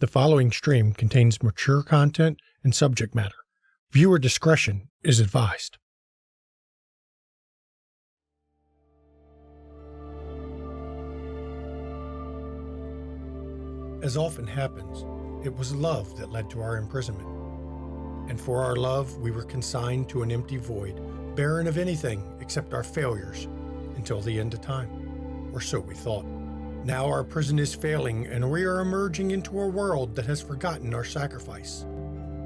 The following stream contains mature content and subject matter. Viewer discretion is advised. As often happens, it was love that led to our imprisonment. And for our love, we were consigned to an empty void, barren of anything except our failures, until the end of time. Or so we thought. Now our prison is failing, and we are emerging into a world that has forgotten our sacrifice.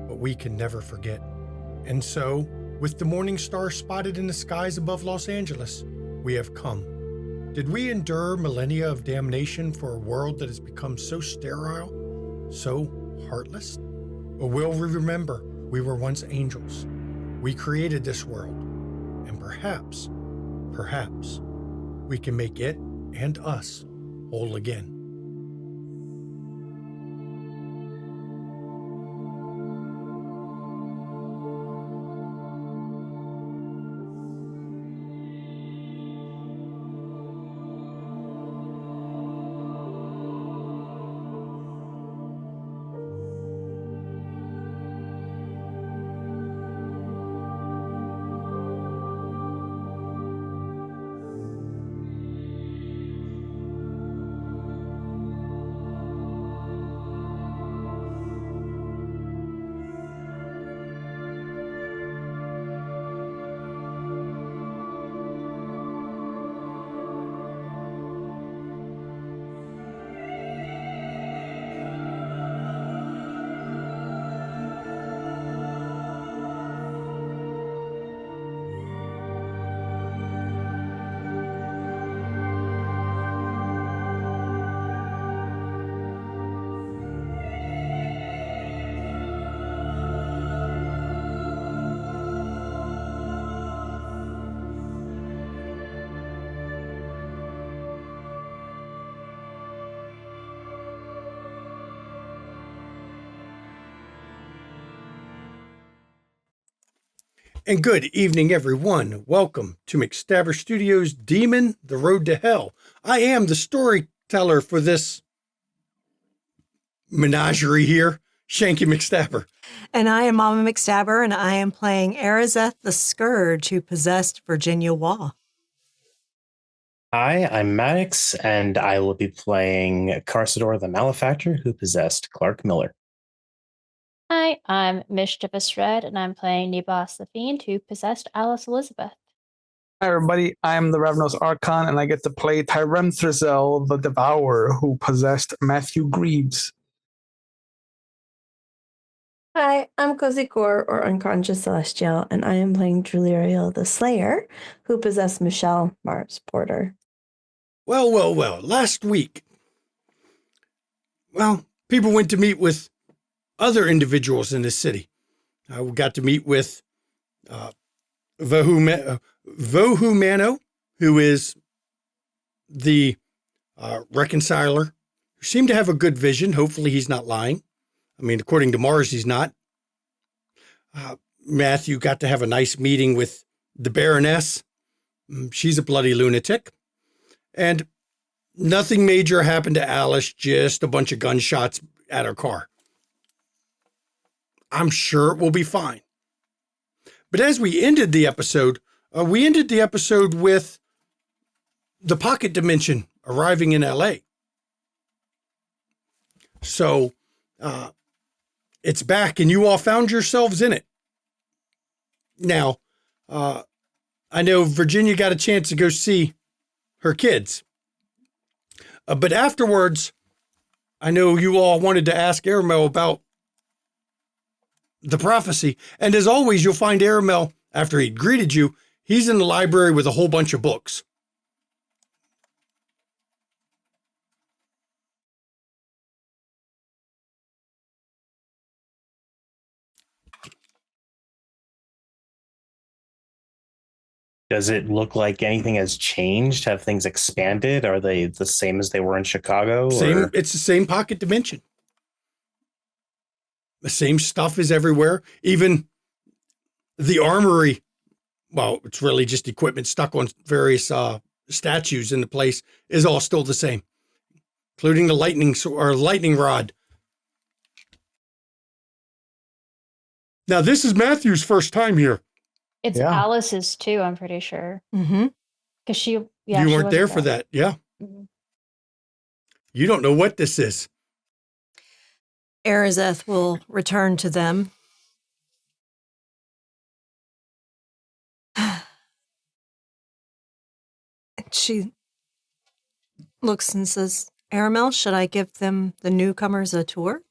But we can never forget. And so, with the morning star spotted in the skies above Los Angeles, we have come. Did we endure millennia of damnation for a world that has become so sterile, so heartless? Or will we remember we were once angels? We created this world, and perhaps, we can make it and us whole again. And good evening, everyone. Welcome to McStabber Studios' Demon, The Road to Hell. I am the storyteller for this menagerie here, Shanky McStabber. And I am Mama McStabber, and I am playing Arizeth the Scourge, who possessed Virginia Waugh. Hi, I'm Maddox, and I will be playing Carsador the Malefactor, who possessed Clark Miller. Hi, I'm Mischievous Red, and I'm playing Nebos the Fiend, who possessed Alice Elizabeth. Hi, everybody. I'm the Ravenous Archon, and I get to play Tyrem Thrizel, the Devourer, who possessed Matthew Greaves. Hi, I'm Cozy Core, or Unconscious Celestial, and I am playing Juliriel the Slayer, who possessed Michelle Mars Porter. Well. Last week, people went to meet with other individuals in this city. We got to meet with Vohu Mano, who is the reconciler, who seemed to have a good vision. Hopefully he's not lying. I mean, according to Mars, he's not. Matthew got to have a nice meeting with the Baroness. She's a bloody lunatic. And nothing major happened to Alice, just a bunch of gunshots at her car. I'm sure it will be fine. But as we ended the episode with the pocket dimension arriving in LA. So it's back, and you all found yourselves in it. Now, I know Virginia got a chance to go see her kids. But afterwards, I know you all wanted to ask Aramel about the prophecy. And as always, you'll find Aramel, after he greeted you, he's in the library with a whole bunch of books. Does it look like anything has changed? Have things expanded? Are they the same as they were in Chicago? It's the same pocket dimension. The same stuff is everywhere. Even the armory, well, it's really just equipment stuck on various statues in the place, is all still the same, including the lightning rod. Now, this is Matthew's first time here. It's Yeah. Alice's too, I'm pretty sure. Mm-hmm. Because she You she weren't wasn't there for that. Yeah. Mhm. You don't know what this is. Arizeth will return to them. And she looks and says, Aramel, should I give them, the newcomers, a tour?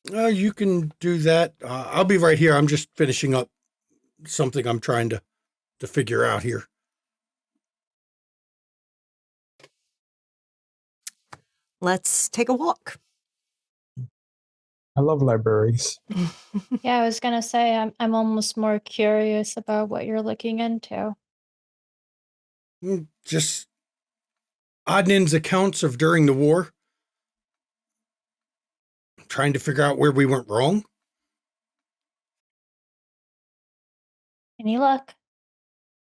You can do that. I'll be right here. I'm just finishing up something I'm trying to figure out here. Let's take a walk. I love libraries. Yeah, I was gonna say I'm almost more curious about what you're looking into. Just odd and ends accounts of during the war. Trying to figure out where we went wrong. Any luck?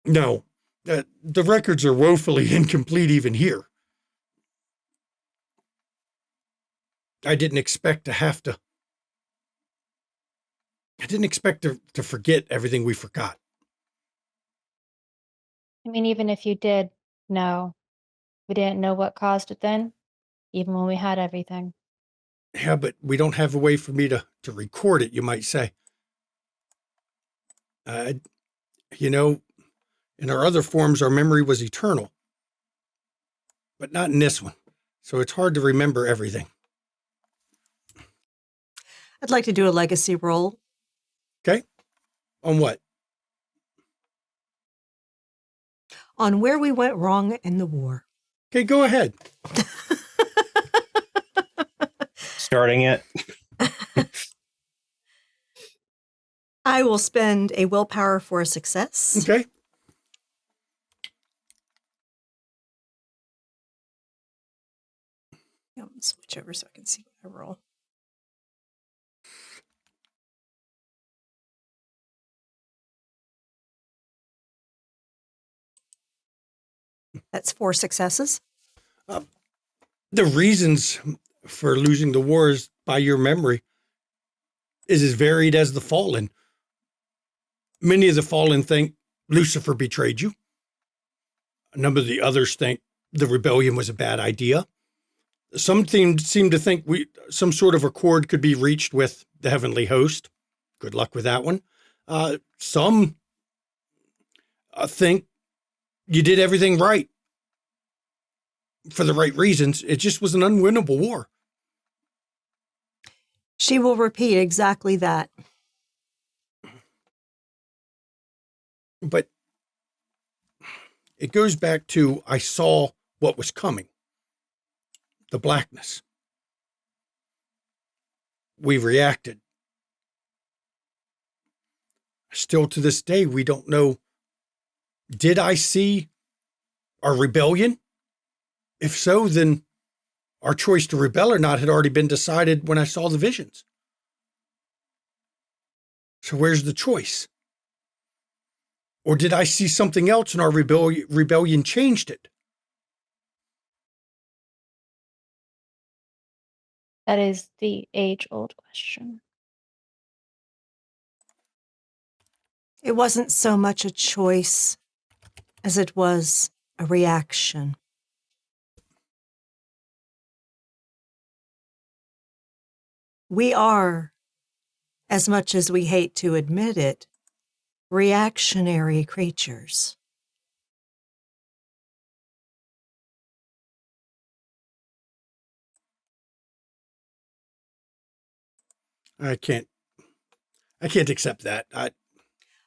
No, the records are woefully incomplete even here. I didn't expect to have to. I didn't expect to forget everything we forgot. I mean, even if you did know, we didn't know what caused it then, even when we had everything. Yeah, but we don't have a way for me to record it, you might say. You know, in our other forms, our memory was eternal, but not in this one. So it's hard to remember everything. I'd like to do a legacy roll. Okay? On what? On where we went wrong in the war. Okay, go ahead. Starting it. I will spend a willpower for a success. Okay. Switch over so I can see what I roll. That's 4 successes. The reasons for losing the wars by your memory is as varied as the fallen. Many of the fallen think Lucifer betrayed you. A number of the others think the rebellion was a bad idea. Some seem to think some sort of accord could be reached with the heavenly host. Good luck with that one. Some think you did everything right for the right reasons. It just was an unwinnable war. She will repeat exactly that. But it goes back to I saw what was coming. The blackness. We reacted. Still to this day, we don't know. Did I see our rebellion? If so, then our choice to rebel or not had already been decided when I saw the visions. So where's the choice? Or did I see something else and our rebellion changed it? That is the age-old question. It wasn't so much a choice as it was a reaction. We are, as much as we hate to admit it, reactionary creatures. I can't accept that.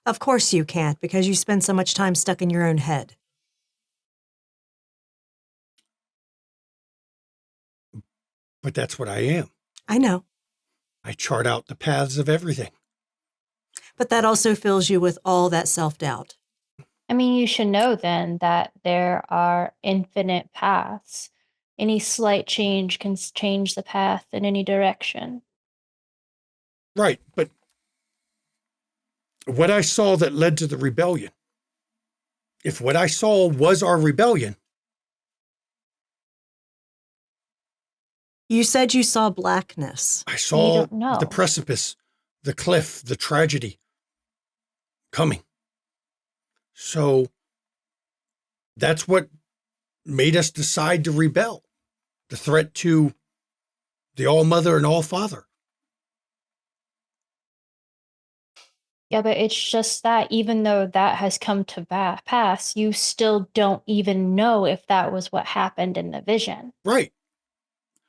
Of course you can't, because you spend so much time stuck in your own head. But that's what I am. I know. I chart out the paths of everything. But that also fills you with all that self-doubt. I mean, you should know then that there are infinite paths. Any slight change can change the path in any direction. Right, but what I saw that led to the rebellion, if what I saw was our rebellion. You said you saw blackness. I saw don't know. the precipice the cliff, the tragedy coming. So that's what made us decide to rebel. The threat to the All-Mother and All-Father. Yeah, but it's just that even though that has come to pass, you still don't even know if that was what happened in the vision. Right.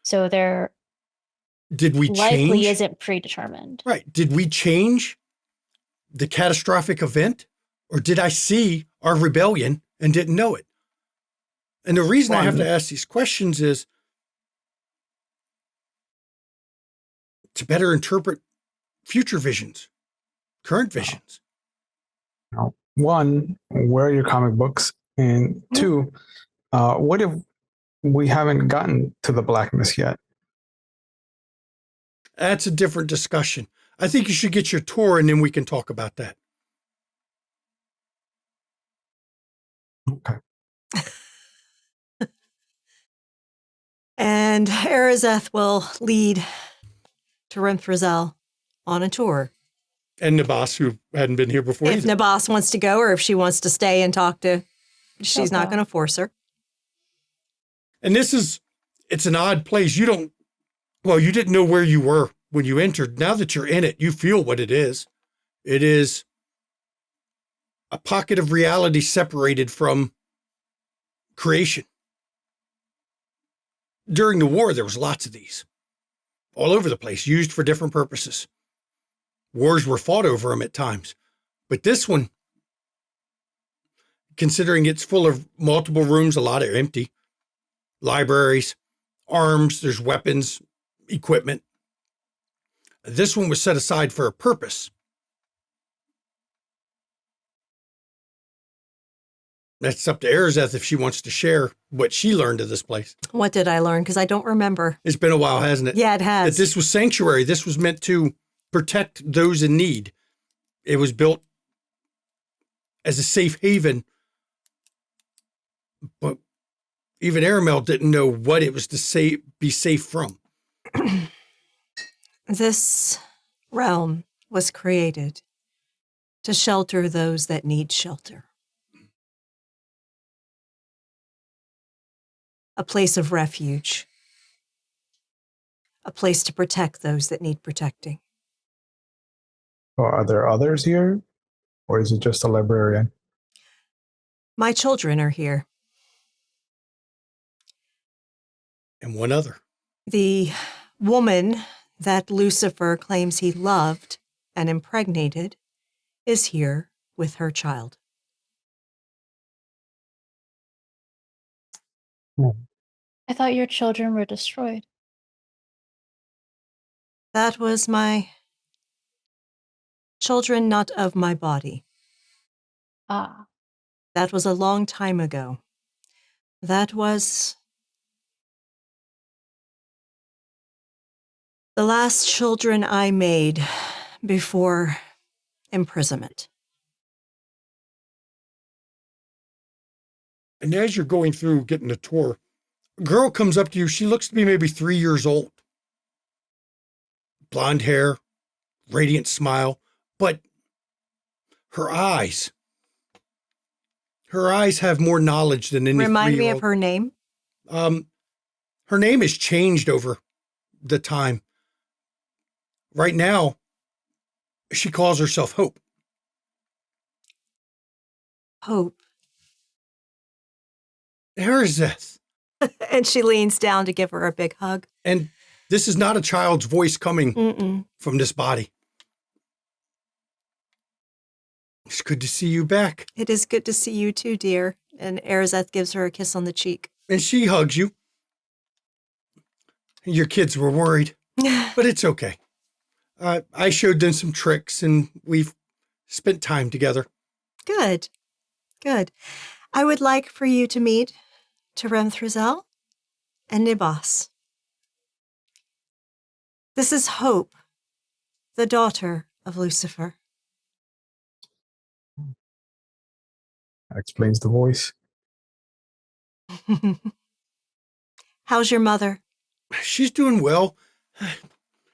So there Did we likely change? isn't predetermined. Right. Did we change the catastrophic event? Or did I see our rebellion and didn't know it? And the reason I have to ask these questions is to better interpret future visions, current visions. Now, one, where are your comic books? And two, what if we haven't gotten to the blackness yet? That's a different discussion. I think you should get your tour and then we can talk about that. Okay. And Arazeth will lead Tarem Frizzell on a tour. And the boss, who hadn't been here before If either. Nabas wants to go or if she wants to stay and talk to, she's not Okay. going to force her. And it's an odd place. You didn't know where you were when you entered. Now that you're in it, you feel what it is. It is a pocket of reality separated from creation. During the war, there was lots of these all over the place, used for different purposes. Wars were fought over them at times. But this one, considering it's full of multiple rooms, a lot are empty, libraries, arms, there's weapons, equipment. This one was set aside for a purpose. That's up to Arazeth if she wants to share what she learned of this place. What did I learn? Because I don't remember. It's been a while, hasn't it? Yeah, it has. That this was sanctuary. This was meant to protect those in need. It was built as a safe haven. But even Aramel didn't know what it was to be safe from. This realm was created to shelter those that need shelter. A place of refuge. A place to protect those that need protecting. Or are there others here? Or is it just a librarian? My children are here. And one other. The woman that Lucifer claims he loved and impregnated is here with her child. I thought your children were destroyed. That was my children, not of my body. Ah, That was a long time ago. That was the last children I made before imprisonment. And as you're going through getting a tour, a girl comes up to you. She looks to be maybe 3 years old. Blonde hair, radiant smile, but her eyes have more knowledge than any Remind me 3-year-old. of her name. Her name has changed over the time. Right now, she calls herself Hope. Hope. Arazeth. And she leans down to give her a big hug. And this is not a child's voice coming Mm-mm. from this body. It's good to see you back. It is good to see you too, dear. And Arazeth gives her a kiss on the cheek. And she hugs you. Your kids were worried, but it's okay. I showed them some tricks and we've spent time together. Good. Good. I would like for you to meet Tarem Thrizel and Nibas. This is Hope, the daughter of Lucifer. That explains the voice. How's your mother? She's doing well.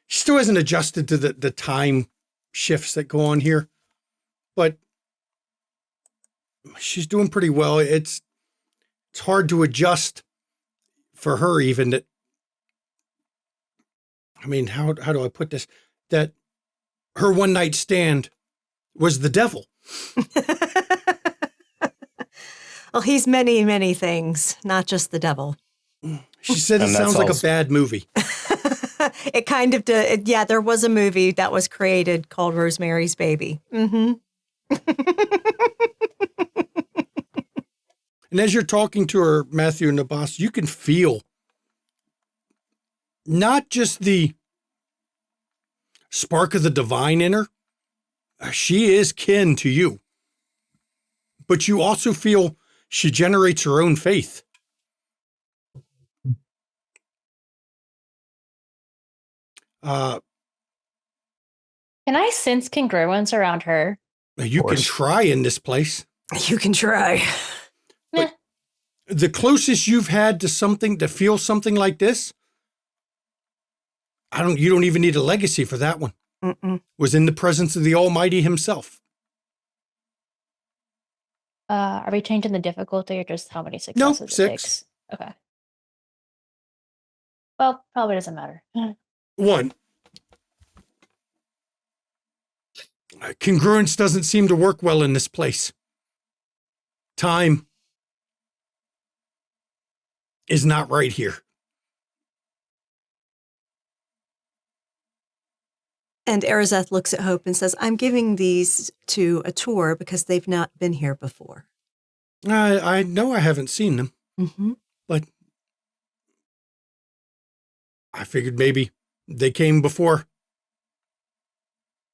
She still hasn't adjusted to the time shifts that go on here, but she's doing pretty well. It's hard to adjust for her even that, I mean, how do I put this? That her one night stand was the devil. Well, he's many, many things, not just the devil. She said it And that's sounds like a also- bad movie. It kind of did. Yeah, there was a movie that was created called Rosemary's Baby. Mm-hmm. And as you're talking to her, Matthew and the boss, you can feel not just the spark of the divine in her. She is kin to you. But you also feel she generates her own faith. Can I sense congruence around her? You can course. try in this place. You can try. Meh. The closest you've had to something, to feel something like this, you don't even need a legacy for that one, Mm-mm. was in the presence of the Almighty himself. Are we changing the difficulty or just how many successes it 6. takes? Okay. Well, probably doesn't matter. 1. Congruence doesn't seem to work well in this place. Time is not right here. And Arizeth looks at Hope and says, I'm giving these to a tour because they've not been here before. I know I haven't seen them, Mm-hmm. but I figured maybe they came before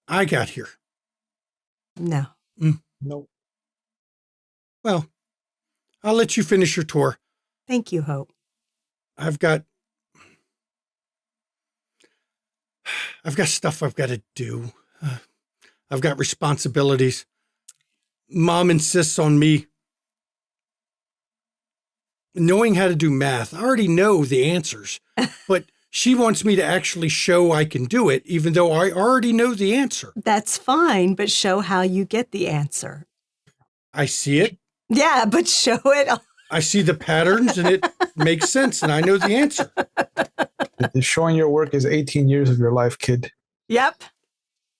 I got here. No. No. Well, I'll let you finish your tour. Thank you, Hope. I've got stuff I've got to do. I've got responsibilities. Mom insists on me knowing how to do math. I already know the answers, but she wants me to actually show I can do it, even though I already know the answer. That's fine, but show how you get the answer. I see it. Yeah, but show it. I see the patterns and it makes sense and I know the answer. Showing your work is 18 years of your life, kid. Yep.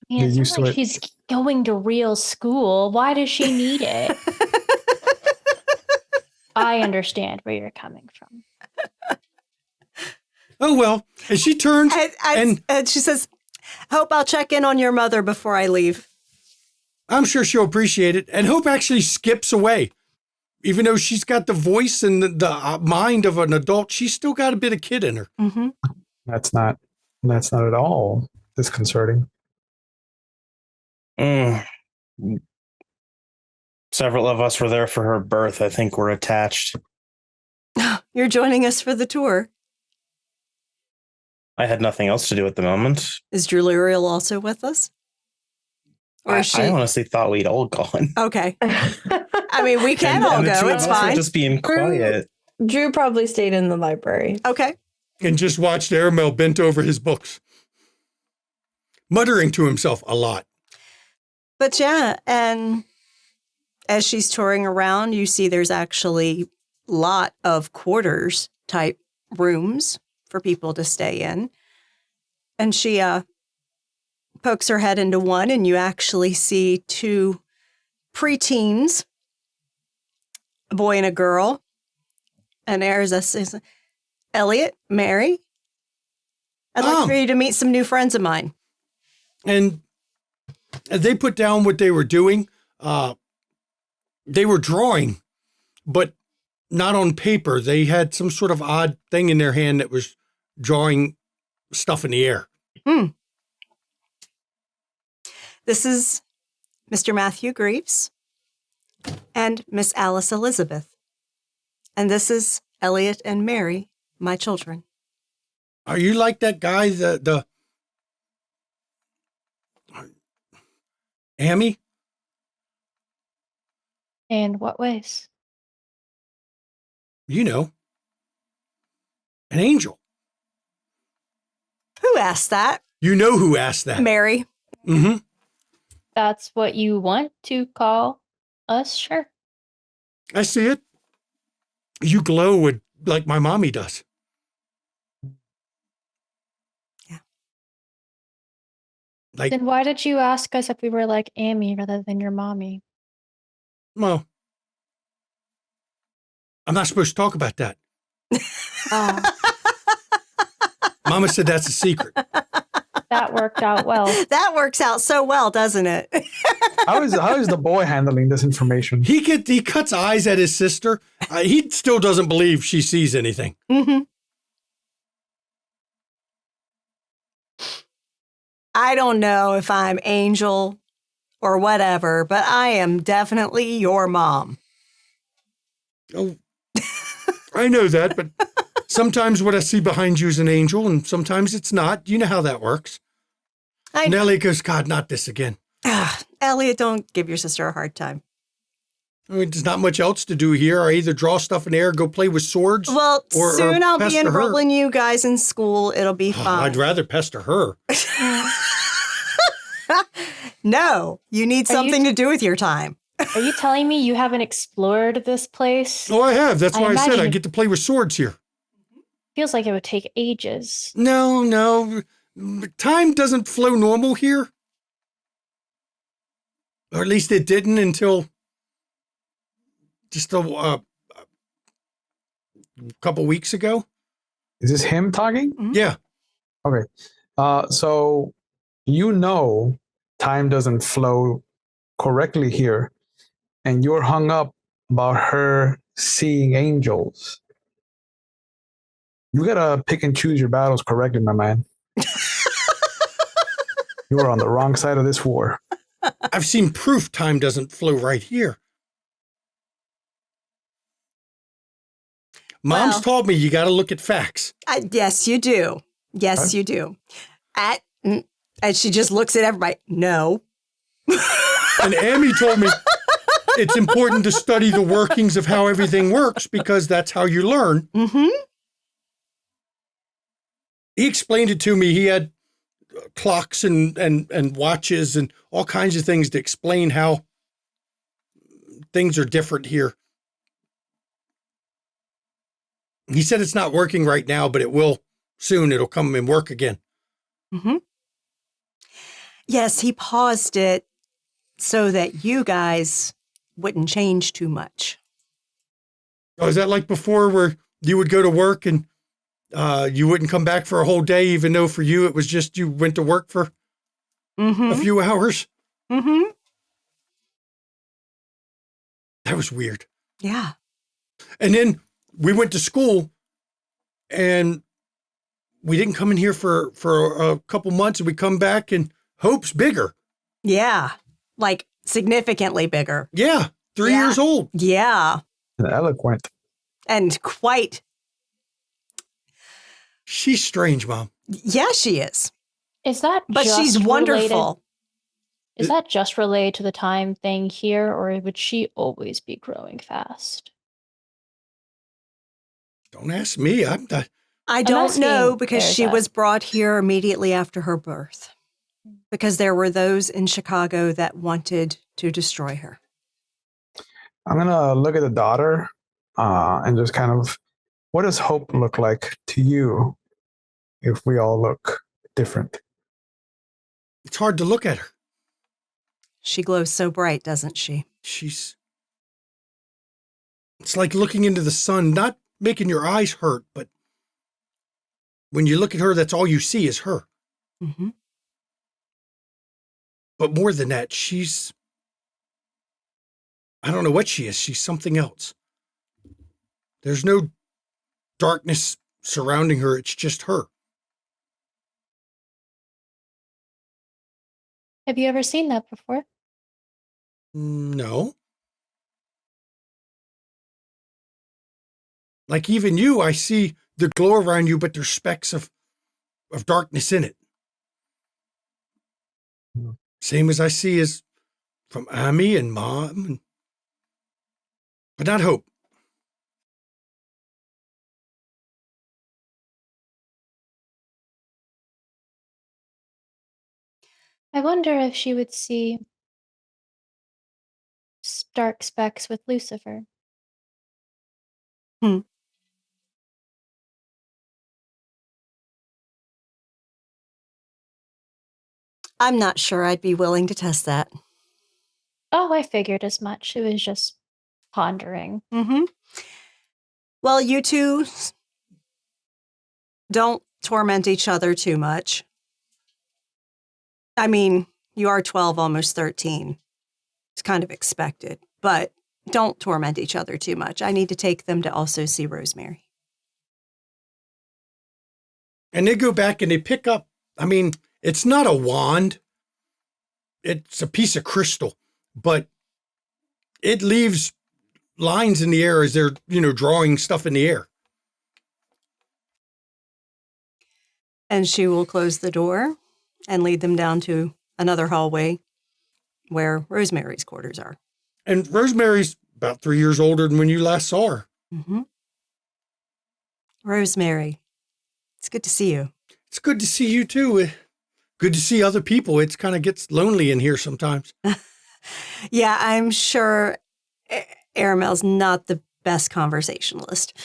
Man, Get it's used not to like it. she's going to real school. Why does she need it? I understand where you're coming from. Oh, well. And she turns And she says, Hope, I'll check in on your mother before I leave. I'm sure she'll appreciate it. And Hope actually skips away. Even though she's got the voice and the mind of an adult, she's still got a bit of kid in her. Mm-hmm. That's not at all disconcerting. Several of us were there for her birth. I think we're attached. You're joining us for the tour. I had nothing else to do at the moment. Is Julie Ariel also with us? Or is she? I honestly thought we'd all gone. Okay. I mean, we can And all the go. two of It's us were fine. just being quiet. Drew probably stayed in the library. Okay. And just watched Aramel bent over his books, muttering to himself a lot. But yeah, and as she's touring around, you see there's actually a lot of quarters type rooms for people to stay in. And she pokes her head into one, and you actually see 2 preteens, a boy and a girl. And there's says, Elliot, Mary, I'd like for you to meet some new friends of mine. And they put down what they were doing. They were drawing, but not on paper. They had some sort of odd thing in their hand that was drawing stuff in the air. This is Mr. Matthew Greaves and Miss Alice Elizabeth. And this is Elliot and Mary, my children. Are you like that guy, the Amy? In what ways? You know, an angel. Who asked that? You know who asked that. Mary. Mm-hmm. that's what you want to call us, sure. I see it. You glow like my mommy does. Yeah. Like, Then why did you ask us if we were like Amy rather than your mommy? well, I'm not supposed to talk about that. Ah, Mama said that's a secret. that worked out well. That works out so well, doesn't it? How is the boy handling this information? He cuts eyes at his sister. He still doesn't believe she sees anything. Mm-hmm. I don't know if I'm Angel or whatever, but I am definitely your mom. Oh, I know that, but sometimes what I see behind you is an angel, and sometimes it's not. You know how that works. Nellie goes, God, not this again. Elliot, don't give your sister a hard time. I mean, there's not much else to do here. I either draw stuff in the air, go play with swords. Well, soon I'll be pester enrolling you guys in school. It'll be fine. I'd rather pester her. No, you need something to do with your time. Are you telling me you haven't explored this place? Oh, I have. That's why I said I imagine get to play with swords here. Feels like it would take ages. No. Time doesn't flow normal here. Or at least it didn't until just a couple weeks ago. Is this him talking? Mm-hmm. Yeah. Okay. So time doesn't flow correctly here, and you're hung up about her seeing angels. You gotta pick and choose your battles correctly, my man. You are on the wrong side of this war. I've seen proof time doesn't flow right here. Mom's taught me you got to look at facts. Yes, you do. Yes, you do. And she just looks at everybody. No. And Amy told me it's important to study the workings of how everything works because that's how you learn. Mm-hmm. He explained it to me. He had clocks and watches and all kinds of things to explain how things are different here. He said it's not working right now, but it will soon. It'll come and work again. Mm-hmm. Yes, he paused it so that you guys wouldn't change too much. Oh, is that like before where you would go to work and you wouldn't come back for a whole day, even though for you it was just you went to work for a few hours? Mm-hmm. That was weird. Yeah. And then we went to school and we didn't come in here for a couple months, and we come back and Hope's bigger. Yeah. Like significantly bigger. Yeah. 3 years old. Yeah. And eloquent. And quite. She's strange, Mom. Yeah, she is. Is that But just she's wonderful. related- Is that just related to the time thing here, or would she always be growing fast? Don't ask me. I'm not. I don't know asking because she Erza. was brought here immediately after her birth. Because there were those in Chicago that wanted to destroy her. I'm gonna look at the daughter and just kind of, what does hope look like to you if we all look different? It's hard to look at her. She glows so bright, doesn't she? It's like looking into the sun, not making your eyes hurt, but when you look at her, that's all you see is her. Mm-hmm. But more than that, I don't know what she is. She's something else. There's no darkness surrounding her. It's just her. Have you ever seen that before? No. Like even you, I see the glow around you, but there's specks of darkness in it. Same as I see as from Amy and Mom, but not Hope. I wonder if she would see dark specks with Lucifer. I'm not sure I'd be willing to test that. Oh, I figured as much. It was just pondering. Mm-hmm. Well, you two don't torment each other too much. I mean, you are 12, almost 13. It's kind of expected, but don't torment each other too much. I need to take them to also see Rosemary. And they go back and they pick up, I mean, it's not a wand. It's a piece of crystal, but it leaves lines in the air as they're, drawing stuff in the air. And she will close the door and lead them down to another hallway where Rosemary's quarters are. And Rosemary's about 3 years older than when you last saw her. Mm-hmm. Rosemary, it's good to see you. It's good to see you too. Good to see other people. It kind of gets lonely in here sometimes. Yeah, I'm sure Aramel's not the best conversationalist.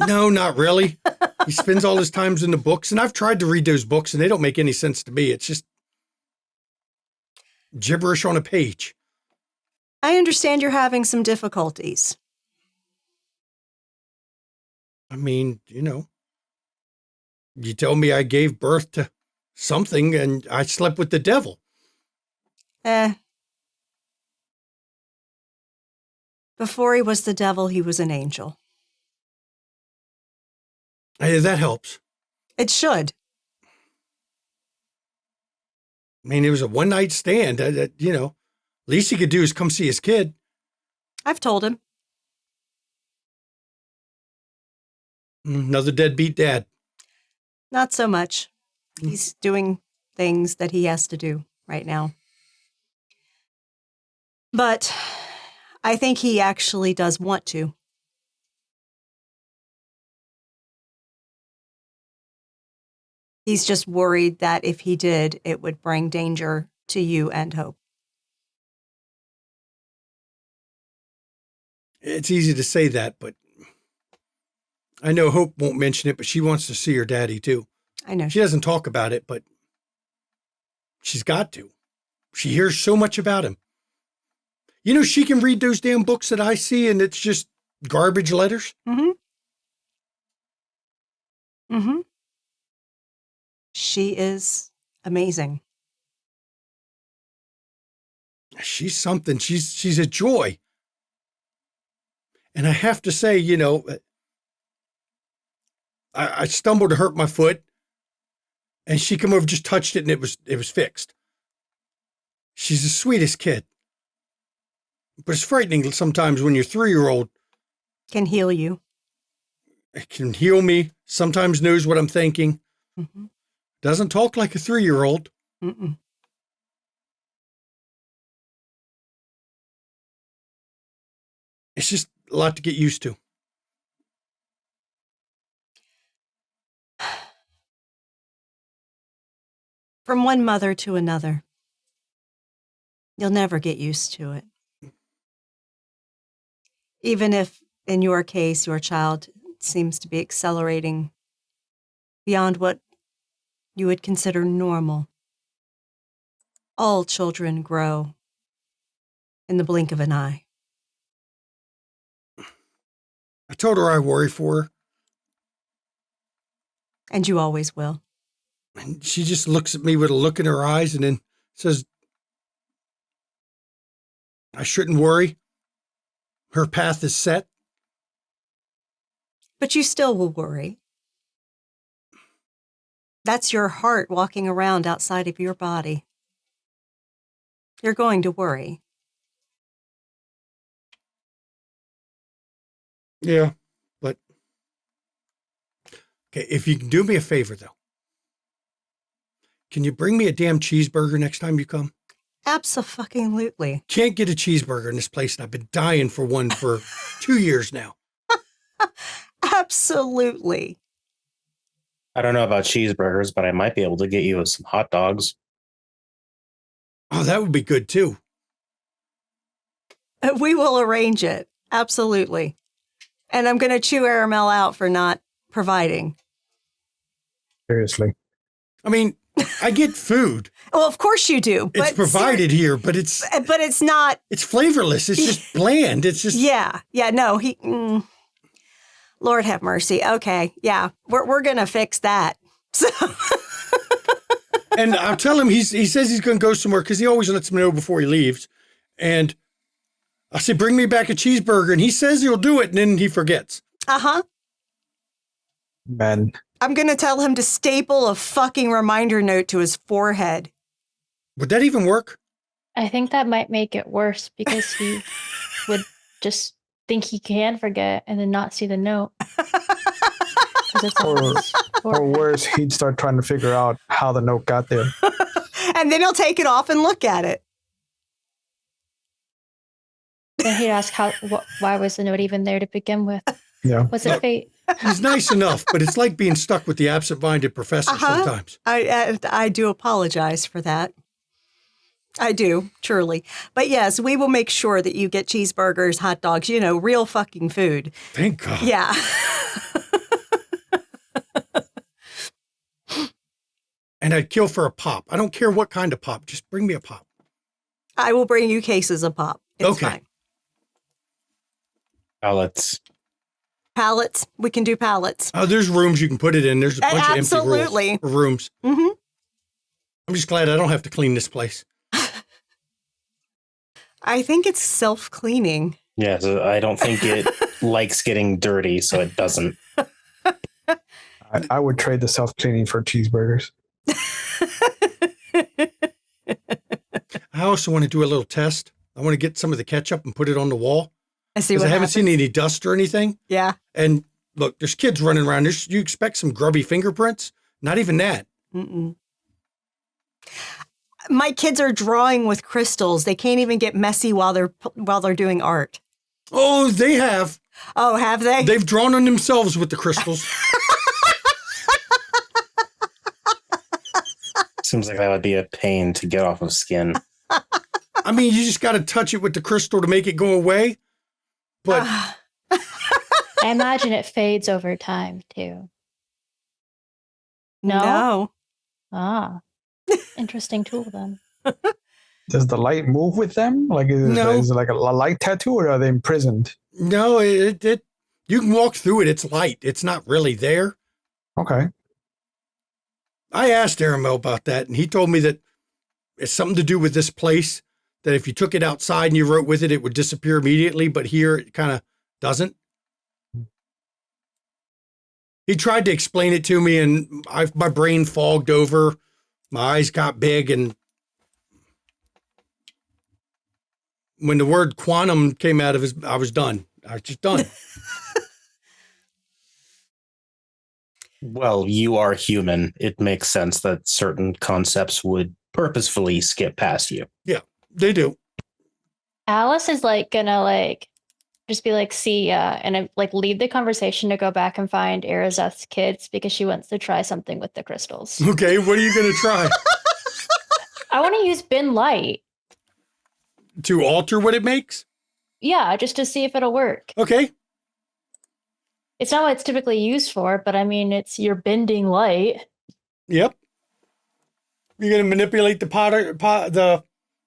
No, not really. He spends all his time in the books, and I've tried to read those books, and they don't make any sense to me. It's just gibberish on a page. I understand you're having some difficulties. I mean, you tell me I gave birth to something and I slept with the devil. Before he was the devil, he was an angel. Hey, that helps. It should. I mean, it was a one-night stand. Least he could do is come see his kid. I've told him. Another deadbeat dad. Not so much. He's doing things that he has to do right now. But I think he actually does want to. He's just worried that if he did, it would bring danger to you and Hope. It's easy to say that, but I know Hope won't mention it, but she wants to see her daddy too. I know. She doesn't talk about it, but she's got to. She hears so much about him. She can read those damn books that I see, and it's just garbage letters. Mm-hmm. Mm-hmm. She is amazing. She's something. She's a joy. And I have to say, I stumbled to hurt my foot, and she came over, just touched it, and it was fixed. She's the sweetest kid. But it's frightening sometimes when your 3-year-old Can heal you. can heal me, sometimes knows what I'm thinking, Mm-hmm. doesn't talk like a 3-year-old. Mm-mm. It's just a lot to get used to. From one mother to another. You'll never get used to it. Even if, in your case, your child seems to be accelerating beyond what you would consider normal. All children grow in the blink of an eye. I told her I worry for her, And you always will. and she just looks at me with a look in her eyes and then says, I shouldn't worry. Her path is set. But you still will worry. That's your heart walking around outside of your body. You're going to worry. Yeah, but okay, if you can do me a favor, though, can you bring me a damn cheeseburger next time you come? Abso-fucking-lutely. Can't get a cheeseburger in this place, and I've been dying for one for 2 years now. Absolutely. I don't know about cheeseburgers, but I might be able to get you some hot dogs. Oh, that would be good, too. We will arrange it. Absolutely. And I'm going to chew Aramel out for not providing. Seriously. I mean, I get food. Well, of course you do. It's provided here, but it's not. It's flavorless. It's just bland. It's just Yeah. No. Lord have mercy. Okay. Yeah, we're going to fix that. So. And I'll tell him he says he's going to go somewhere because he always lets me know before he leaves. And I say, bring me back a cheeseburger. And he says he'll do it. And then he forgets. Uh-huh. Man. I'm going to tell him to staple a fucking reminder note to his forehead. Would that even work? I think that might make it worse because he would just think he can forget and then not see the note. Or worse, he'd start trying to figure out how the note got there. And then he'll take it off and look at it. Then he'd ask why was the note even there to begin with? Yeah. Was it fate? He's nice enough, but it's like being stuck with the absent-minded professor sometimes. I do apologize for that. I do, truly. But yes, we will make sure that you get cheeseburgers, hot dogs, real fucking food. Thank God. Yeah. And I'd kill for a pop. I don't care what kind of pop. Just bring me a pop. I will bring you cases of pop. It's Okay. fine. Pallets. Pallets. We can do pallets. Oh, there's rooms you can put it in. There's a bunch of Absolutely. empty rooms. Mm-hmm. I'm just glad I don't have to clean this place. I think it's self-cleaning. Yeah, so I don't think it likes getting dirty, so it doesn't. I would trade the self-cleaning for cheeseburgers. I also want to do a little test. I want to get some of the ketchup and put it on the wall. I see Because what I haven't happens. seen any dust or anything. Yeah. And look, there's kids running around. You expect some grubby fingerprints? Not even that. Mm-mm. My kids are drawing with crystals. They can't even get messy while they're doing art. Oh, they have. Oh, have they? They've drawn on themselves with the crystals. Seems like that would be a pain to get off of skin. I mean, you just got to touch it with the crystal to make it go away. But I imagine it fades over time too. No? Ah. Interesting tool then. Does the light move with them? Like, is it like a light tattoo, or are they imprisoned? no, it you can walk through it. It's light. It's not really there. Okay. I asked Aramel about that, and he told me that it's something to do with this place, that if you took it outside and you wrote with it, it would disappear immediately, but here it kind of doesn't. He tried to explain it to me, and my brain fogged over. My eyes got big, and when the word quantum came out of I was done. I was just done. Well, you are human. It makes sense that certain concepts would purposefully skip past you. Yeah, they do. Alice is gonna just be see ya and leave the conversation to go back and find Arizeth's kids because she wants to try something with the crystals. Okay, what are you going to try? I want to use bin light. To alter what it makes? Yeah, just to see if it'll work. Okay. It's not what it's typically used for, but I mean, you're bending light. Yep. You're going to manipulate the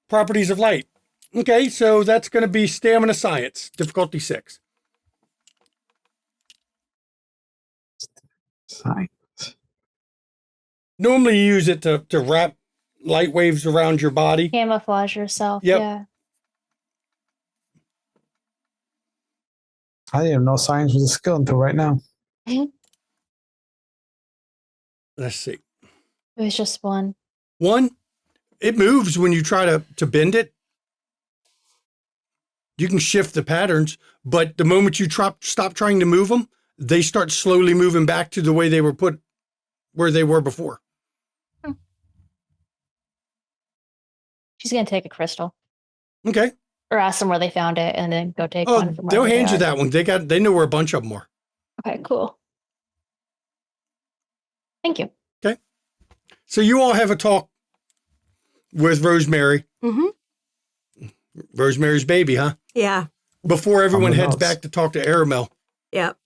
properties of light. Okay, so that's going to be stamina science, difficulty 6. Science. Normally you use it to wrap light waves around your body. Camouflage yourself. Yep. Yeah. I didn't even know science was a skill until right now. Let's see. It was just one. One, it moves when you try to bend it. You can shift the patterns, but the moment you stop trying to move them, they start slowly moving back to the way they were put where they were before. She's going to take a crystal. Okay. Or ask them where they found it and then go take Oh, one from they'll wherever hand they you are. that one. They know where a bunch of them are. Okay, cool. Thank you. Okay. So you all have a talk with Rosemary. Mm-hmm. Rosemary's Baby, huh? Yeah. Before everyone the heads notes. back to talk to Aramel. Yep.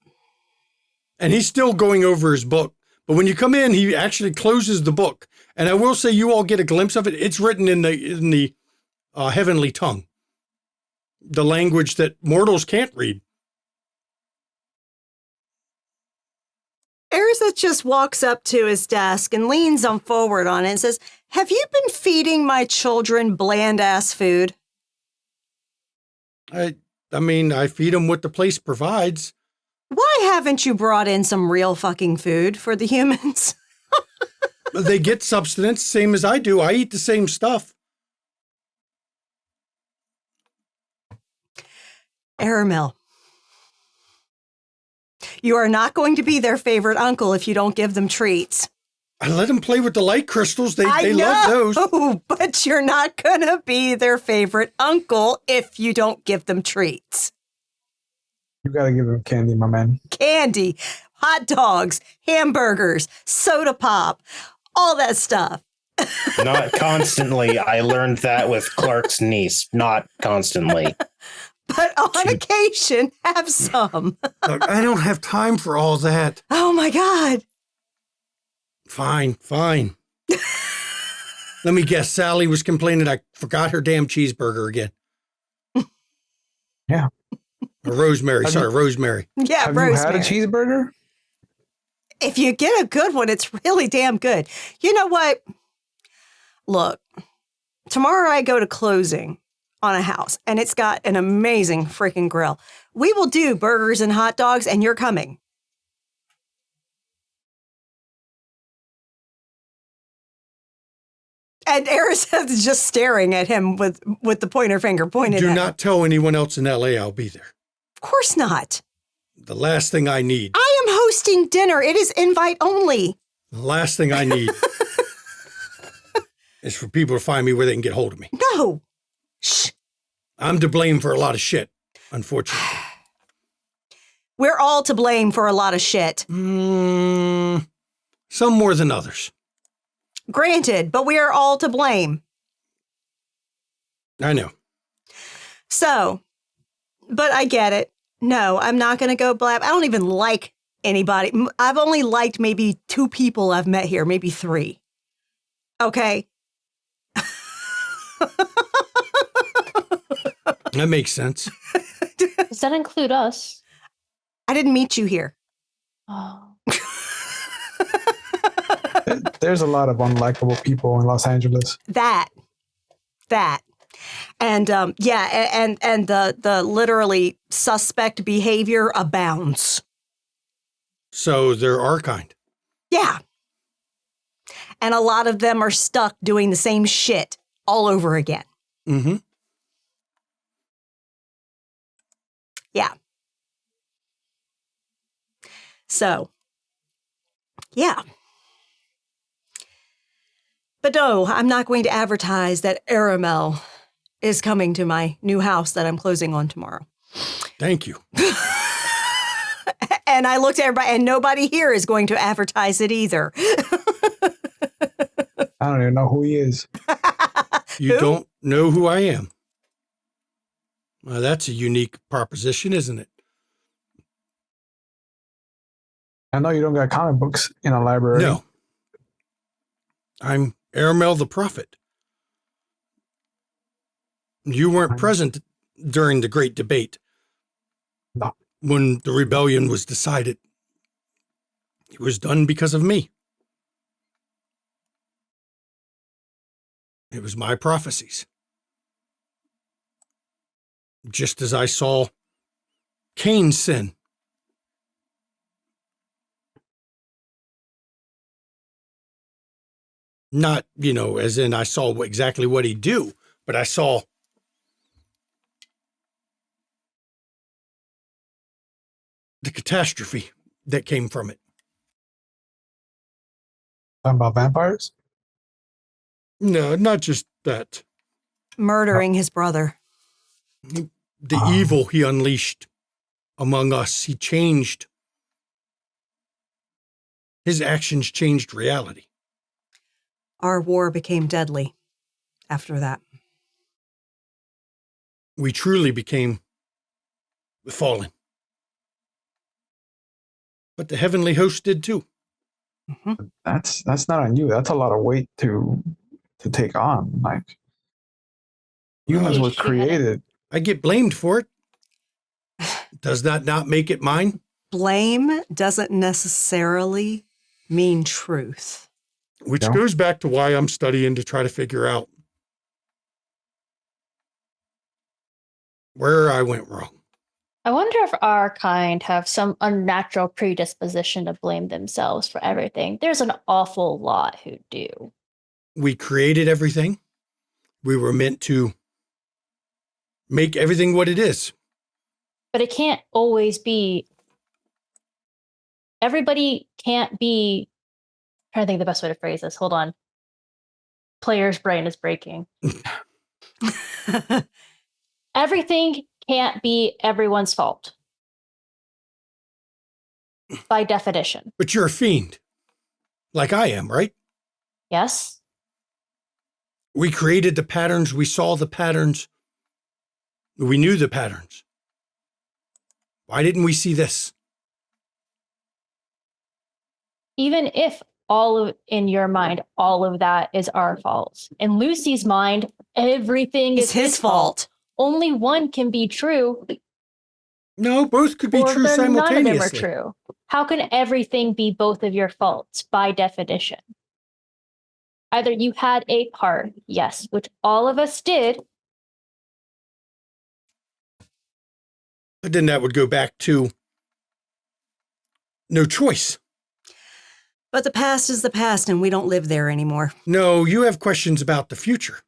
And he's still going over his book. But when you come in, he actually closes the book. And I will say you all get a glimpse of it. It's written in the heavenly tongue, the language that mortals can't read. Arizeth just walks up to his desk and leans on forward on it and says, "Have you been feeding my children bland-ass food?" I mean, I feed them what the place provides. Why haven't you brought in some real fucking food for the humans? They get substance, same as I do. I eat the same stuff. Aramel, you are not going to be their favorite uncle if you don't give them treats. I let them play with the light crystals. They I love those. know, but you're not going to be their favorite uncle if you don't give them treats. You gotta give him candy, my man. Candy, hot dogs, hamburgers, soda pop, all that stuff. Not constantly. I learned that with Clark's niece. Not constantly. But on occasion, have some. Look, I don't have time for all that. Oh my God. Fine. Let me guess. Sally was complaining I forgot her damn cheeseburger again. Yeah. Or Rosemary. Rosemary. Yeah, Have Rosemary. you had a cheeseburger? If you get a good one, it's really damn good. You know what? Look, tomorrow I go to closing on a house, and it's got an amazing freaking grill. We will do burgers and hot dogs, and you're coming. And Arizeth is just staring at him with the pointer finger pointed Do at not him. tell anyone else in LA I'll be there. Of course not. The last thing I need. I am hosting dinner. It is invite only. The last thing I need is for people to find me where they can get hold of me. No. Shh. I'm to blame for a lot of shit, unfortunately. We're all to blame for a lot of shit. Some more than others. Granted, but we are all to blame. I know. So, but I get it. No, I'm not going to go blab. I don't even like anybody. I've only liked maybe 2 people I've met here, maybe 3. Okay. That makes sense. Does that include us? I didn't meet you here. Oh. There's a lot of unlikable people in Los Angeles. That. And and the literally suspect behavior abounds. So there are kind. Yeah. And a lot of them are stuck doing the same shit all over again. Mm-hmm. Yeah. So, yeah. But no, I'm not going to advertise that Aramel is coming to my new house that I'm closing on tomorrow. Thank you. And I looked at everybody, and nobody here is going to advertise it either. I don't even know who he is. You Who? don't know who I am. Well, that's a unique proposition, isn't it? I know you don't got comic books in a library. No. I'm Aramel the Prophet. You weren't present during the Great Debate. No. When the rebellion was decided. It was done because of me. It was my prophecies. Just as I saw Cain's sin. Not, as in I saw exactly what he'd do, but I saw the catastrophe that came from it. Talking about vampires? No, not just that. Murdering his brother. The evil he unleashed among us, he changed. His actions changed reality. Our war became deadly after that. We truly became the fallen. But the heavenly host did too. That's not on you. That's a lot of weight to take on. Like humans Well, were created. I get blamed for it. Does that not make it mine? Blame doesn't necessarily mean truth. Which No. goes back to why I'm studying to try to figure out where I went wrong. I wonder if our kind have some unnatural predisposition to blame themselves for everything. There's an awful lot who do. We created everything. We were meant to make everything what it is. But it can't always be. Everybody can't be. I'm trying to think of the best way to phrase this. Hold on. Player's brain is breaking. Everything can't be everyone's fault. By definition. But you're a fiend. Like I am, right? Yes? We created the patterns. We saw the patterns. We knew the patterns. Why didn't we see this? Even if in your mind, all of that is our fault. In Lucy's mind, everything is his fault. Only one can be true. No, both could be or true none of them are simultaneously. true. How can everything be both of your faults by definition? Either you had a part, yes, which all of us did. But then that would go back to no choice. But the past is the past, and we don't live there anymore. No, you have questions about the future.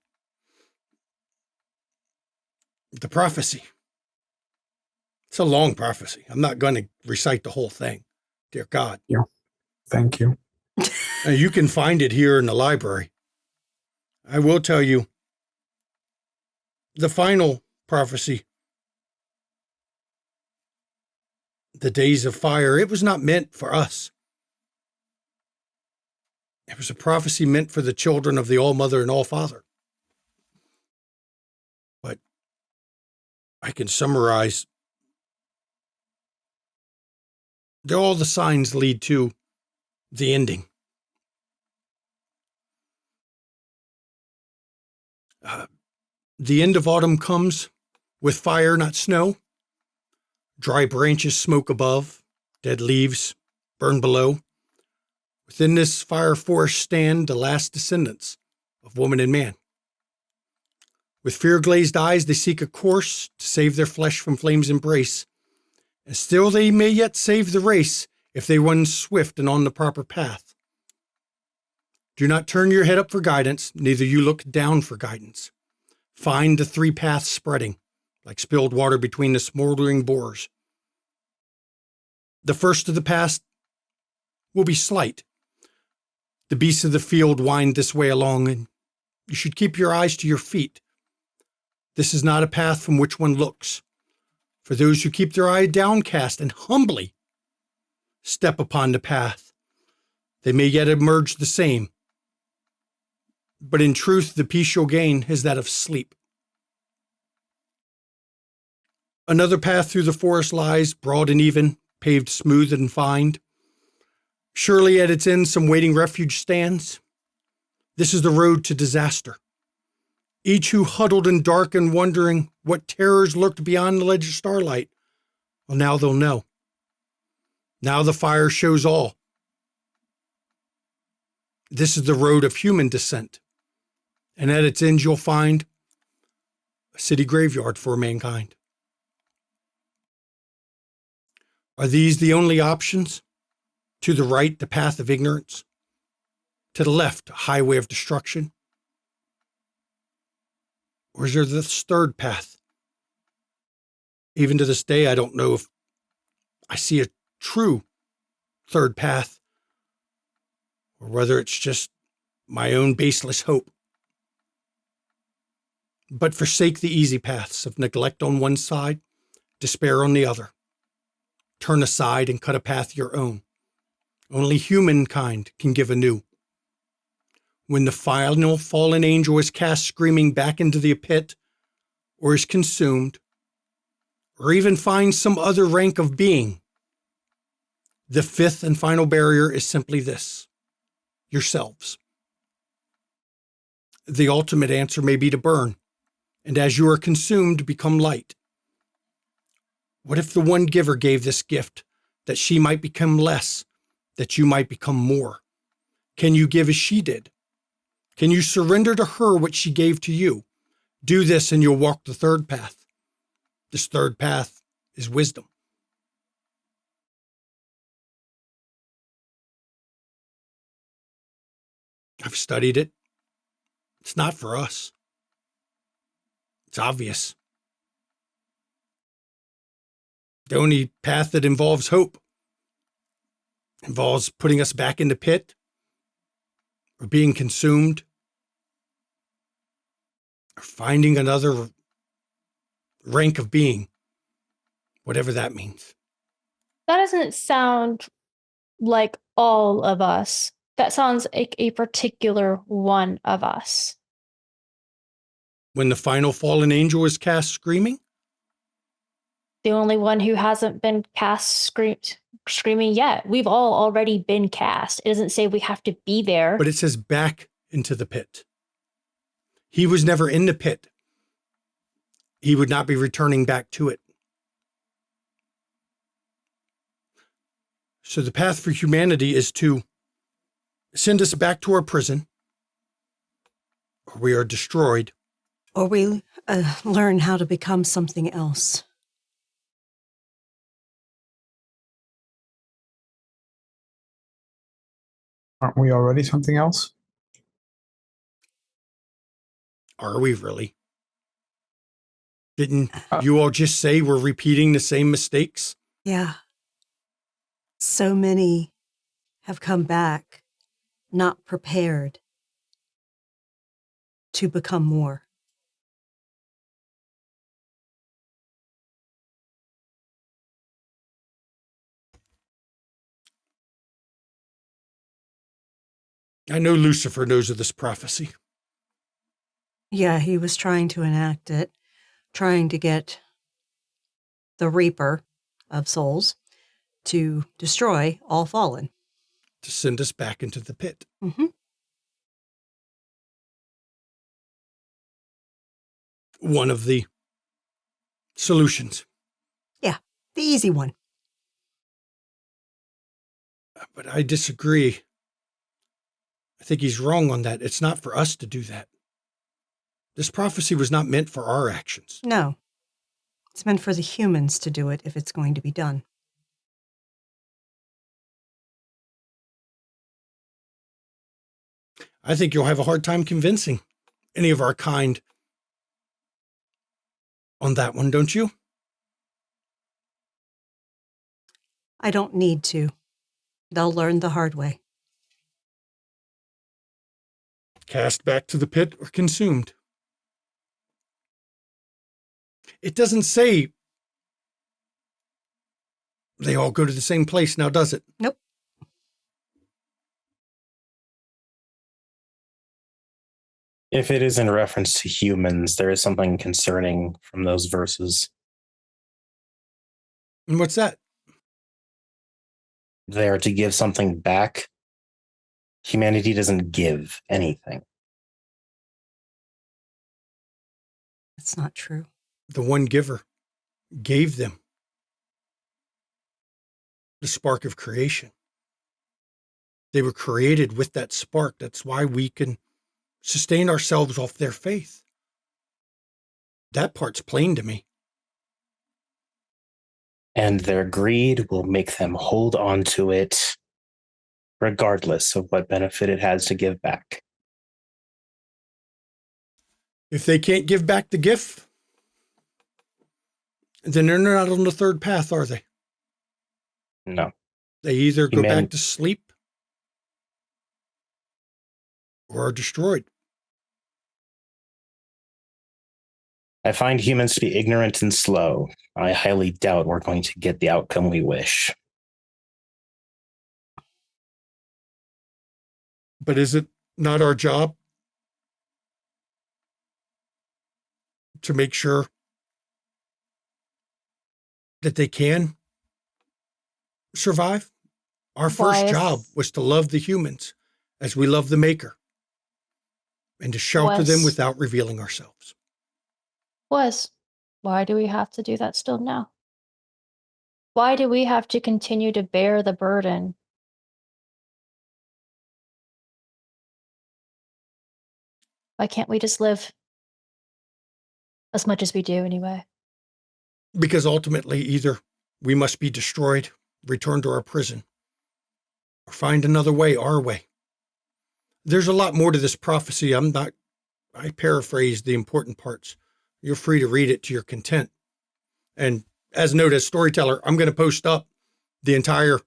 The prophecy. It's a long prophecy. I'm not going to recite the whole thing. Dear God. Yeah. Thank you. You can find it here in the library. I will tell you, the final prophecy, the days of fire, it was not meant for us. It was a prophecy meant for the children of the All-Mother and All-Father. But I can summarize. All the signs lead to the ending. The end of autumn comes with fire, not snow. Dry branches smoke above, dead leaves burn below. Within this fire forest stand the last descendants of woman and man. With fear-glazed eyes, they seek a course to save their flesh from flame's embrace. And still they may yet save the race if they run swift and on the proper path. Do not turn your head up for guidance, neither you look down for guidance. Find the three paths spreading, like spilled water between the smoldering bores. The first of the paths will be slight. The beasts of the field wind this way along, and you should keep your eyes to your feet. This is not a path from which one looks. For those who keep their eye downcast and humbly step upon the path, they may yet emerge the same. But in truth, the peace you'll gain is that of sleep. Another path through the forest lies, broad and even, paved smooth and fine. Surely at its end some waiting refuge stands. This is the road to disaster. Each who huddled in dark and wondering what terrors lurked beyond the ledge of starlight, well, now they'll know. Now the fire shows all. This is the road of human descent, and at its end you'll find a city graveyard for mankind. Are these the only options? To the right, the path of ignorance. To the left, a highway of destruction. Or is there this third path? Even to this day, I don't know if I see a true third path, or whether it's just my own baseless hope. But forsake the easy paths of neglect on one side, despair on the other. Turn aside and cut a path your own. Only humankind can give anew. When the final fallen angel is cast screaming back into the pit, or is consumed, or even finds some other rank of being, the fifth and final barrier is simply this: yourselves. The ultimate answer may be to burn, and as you are consumed, become light. What if the one giver gave this gift, that she might become less, that you might become more? Can you give as she did? Can you surrender to her what she gave to you? Do this and you'll walk the third path. This third path is wisdom. I've studied it. It's not for us. It's obvious. The only path that involves hope involves putting us back in the pit, or being consumed, or finding another rank of being, whatever that means. That doesn't sound like all of us. That sounds like a particular one of us. When the final fallen angel is cast screaming, The only one who hasn't been cast screaming yet. We've all already been cast. It doesn't say we have to be there. but it says back into the pit. He was never in the pit. He would not be returning back to it. So the path for humanity is to send us back to our prison, or we are destroyed. Or we learn how to become something else. Aren't we already something else? Are we really? Didn't you all just say we're repeating the same mistakes? Yeah. So many have come back not prepared to become more. I know Lucifer knows of this prophecy. Yeah, he was trying to enact it, trying to get the Reaper of Souls to destroy all fallen. To send us back into the pit. Mm-hmm. One of the solutions. Yeah, the easy one. But I disagree. I think he's wrong on that. It's not for us to do that. This prophecy was not meant for our actions. No, it's meant for the humans to do it if it's going to be done. I think you'll have a hard time convincing any of our kind on that one, don't you? I don't need to. They'll learn the hard way. Cast back to the pit or consumed. It doesn't say they all go to the same place now, does it? Nope. If it is in reference to humans, there is something concerning from those verses. And what's that? They are to give something back. Humanity doesn't give anything. That's not true. The one giver gave them the spark of creation. They were created with that spark. That's why we can sustain ourselves off their faith. That part's plain to me. And their greed will make them hold on to it regardless of what benefit it has to give back. If they can't give back the gift, then they're not on the third path, are they? No. They either go Human- back to sleep or are destroyed. I find humans to be ignorant and slow. I highly doubt we're going to get the outcome we wish. But, But is it not our job to make sure that they can survive. Our first Why is- job was to love the humans as we love the Maker and to shelter them Was- without revealing ourselves. Why do we have to do that still now? Why do we have to continue to bear the burden? Why can't we just live as much as we do anyway? Because ultimately, either we must be destroyed, return to our prison, or find another way, our way. There's a lot more to this prophecy. I paraphrased the important parts. You're free to read it to your content. And as noted as storyteller, I'm going to post up the entire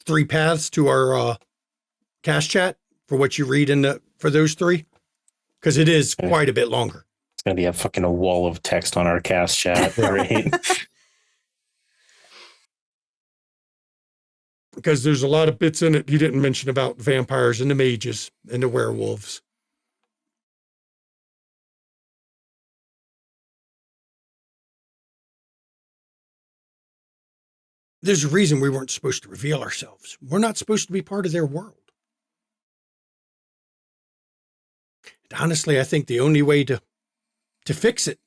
3 paths to our cast chat for what you read for those 3, because it is quite a bit longer. It's going to be a wall of text on our cast chat. Right? Because there's a lot of bits in it he didn't mention about vampires and the mages and the werewolves. There's a reason we weren't supposed to reveal ourselves. We're not supposed to be part of their world. And honestly, I think the only way to fix it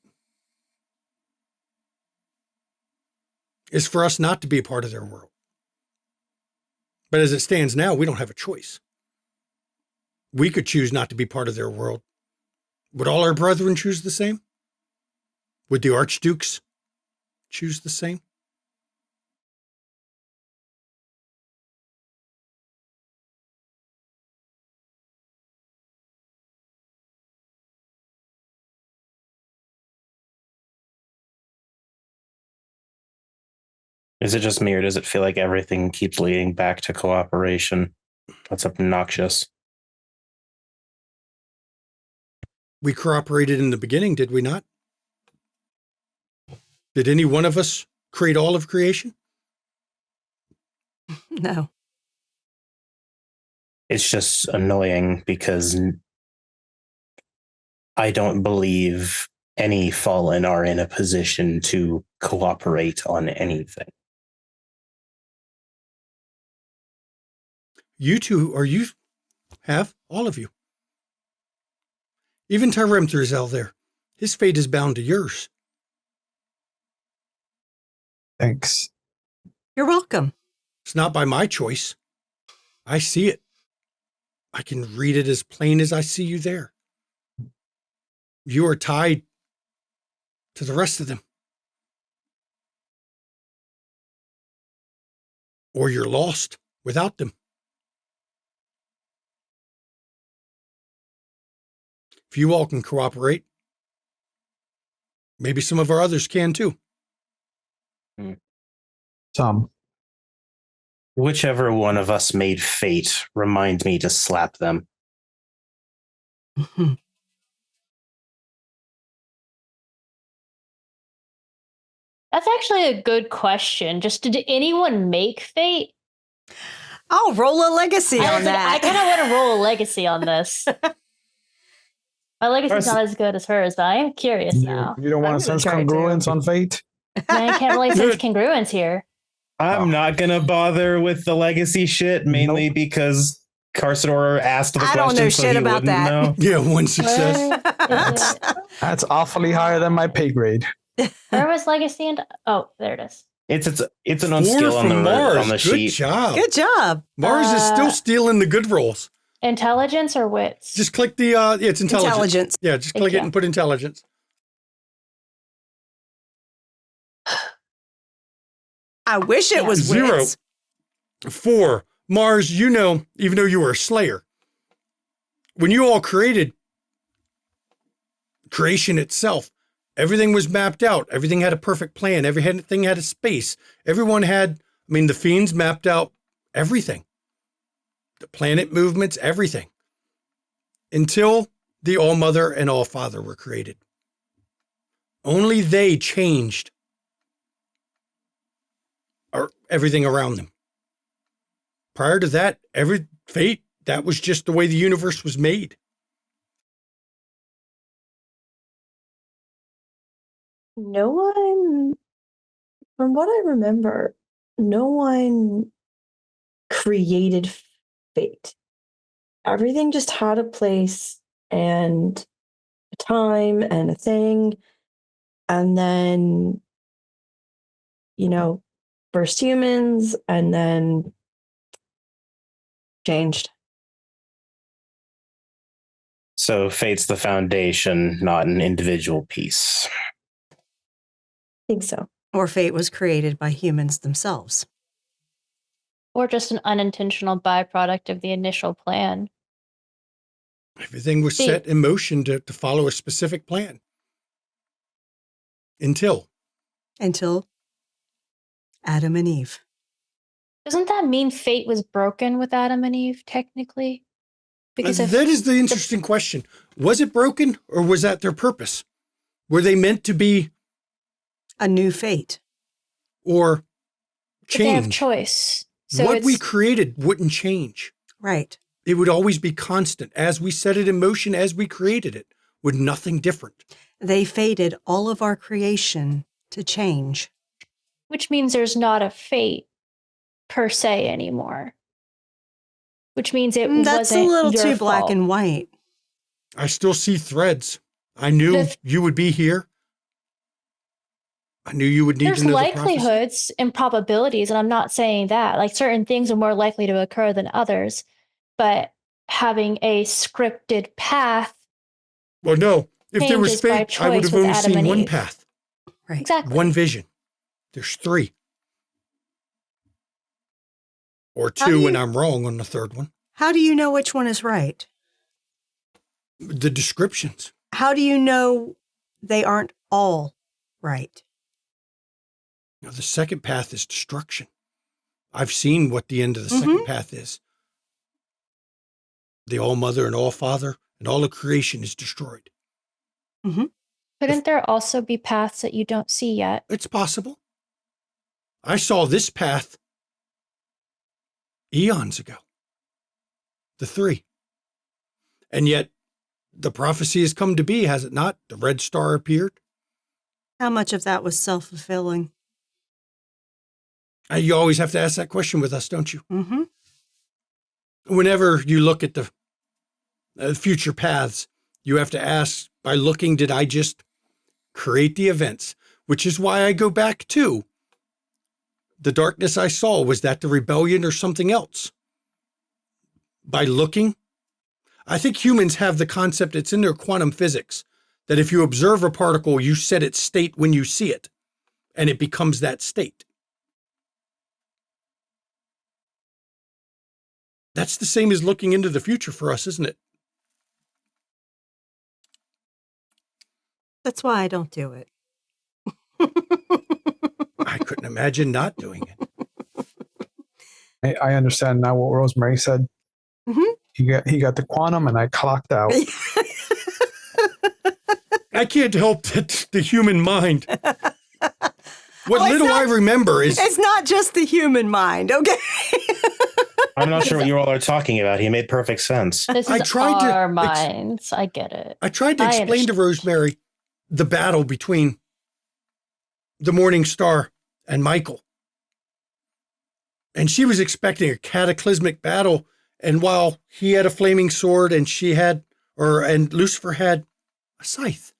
is for us not to be a part of their world. But as it stands now, we don't have a choice. We could choose not to be part of their world. Would all our brethren choose the same? Would the archdukes choose the same? Is it just me, or does it feel like everything keeps leading back to cooperation? That's obnoxious. We cooperated in the beginning, did we not? Did any one of us create all of creation? No. It's just annoying because I don't believe any fallen are in a position to cooperate on anything. You two, or you have, all of you. Even Tyrem Thurzel there. His fate is bound to yours. Thanks. You're welcome. It's not by my choice. I see it. I can read it as plain as I see you there. You are tied to the rest of them. Or you're lost without them. If you all can cooperate, maybe some of our others can too. Some. Whichever one of us made fate, remind me to slap them. That's actually a good question. Just did anyone make fate? I'll roll a legacy on I that. kind of want to roll a legacy on this. My legacy's not as good as hers, but I am curious now. You don't want I'm to gonna sense try it congruence too. on fate? I can't really sense congruence here. I'm not going to bother with the legacy shit, mainly because Carsador asked the I question, don't know so shit he about wouldn't that. know. Yeah, one success. Where is it? That's awfully higher than my pay grade. Where was legacy? And oh, there it is. It's an 4 unskill on from the Mars. on the Good sheet. job. Good job. Mars is still stealing the good rolls. Intelligence or wits? Just click the, it's intelligence. Yeah, just Thank click it you. and put intelligence. I wish it was 0. wits. 4. Mars, you know, even though you were a slayer, when you all created creation itself, everything was mapped out. Everything had a perfect plan. Everything had a space. Everyone had, the fiends mapped out everything. The planet movements, everything. Until the All-Mother and All-Father were created. Only they changed everything around them. Prior to that, every fate, that was just the way the universe was made. No one, from what I remember, no one created fate. Everything just had a place and a time and a thing. And then, first humans and then changed. So fate's the foundation, not an individual piece. I think so. Or fate was created by humans themselves. Or just an unintentional byproduct of the initial plan. Everything was set in motion to follow a specific plan. Until Adam and Eve. Doesn't that mean fate was broken with Adam and Eve, technically? Because that is the interesting question. Was it broken, or was that their purpose? Were they meant to be a new fate? Or change? They have choice. So what we created wouldn't change. Right. It would always be constant. As we set it in motion, as we created it, with nothing different. They fated all of our creation to change. Which means there's not a fate per se anymore. Which means it wasn't That's a little your too fault. black and white. I still see threads. I knew you would be here. I knew you would need There's to know likelihoods and probabilities, and I'm not saying that. Like, certain things are more likely to occur than others. But having a scripted path. Well, no. If there was fate, I would have only seen one path. Right. Exactly. One vision. There's three. Or two, and I'm wrong on the third one. How do you know which one is right? The descriptions. How do you know they aren't all right? Now, the second path is destruction. I've seen what the end of the second path is. The All-Mother and All-Father and all of creation is destroyed. Couldn't there also be paths that you don't see yet? It's possible. I saw this path eons ago. The three. And yet, the prophecy has come to be, has it not? The red star appeared. How much of that was self-fulfilling? You always have to ask that question with us, don't you? Whenever you look at the future paths, you have to ask, by looking, did I just create the events? Which is why I go back to the darkness I saw. Was that the rebellion or something else? By looking, I think humans have the concept, it's in their quantum physics, that if you observe a particle, you set its state when you see it, and it becomes that state. That's the same as looking into the future for us, isn't it? That's why I don't do it. I couldn't imagine not doing it. I understand now what Rosemary said. He got the quantum, and I clocked out. I can't help that the human mind. What little I remember is... It's not just the human mind, okay? I'm not sure what you all are talking about. He made perfect sense. This is our minds. I get it. I tried to explain to Rosemary the battle between the Morning Star and Michael. And she was expecting a cataclysmic battle. And while he had a flaming sword and and Lucifer had a scythe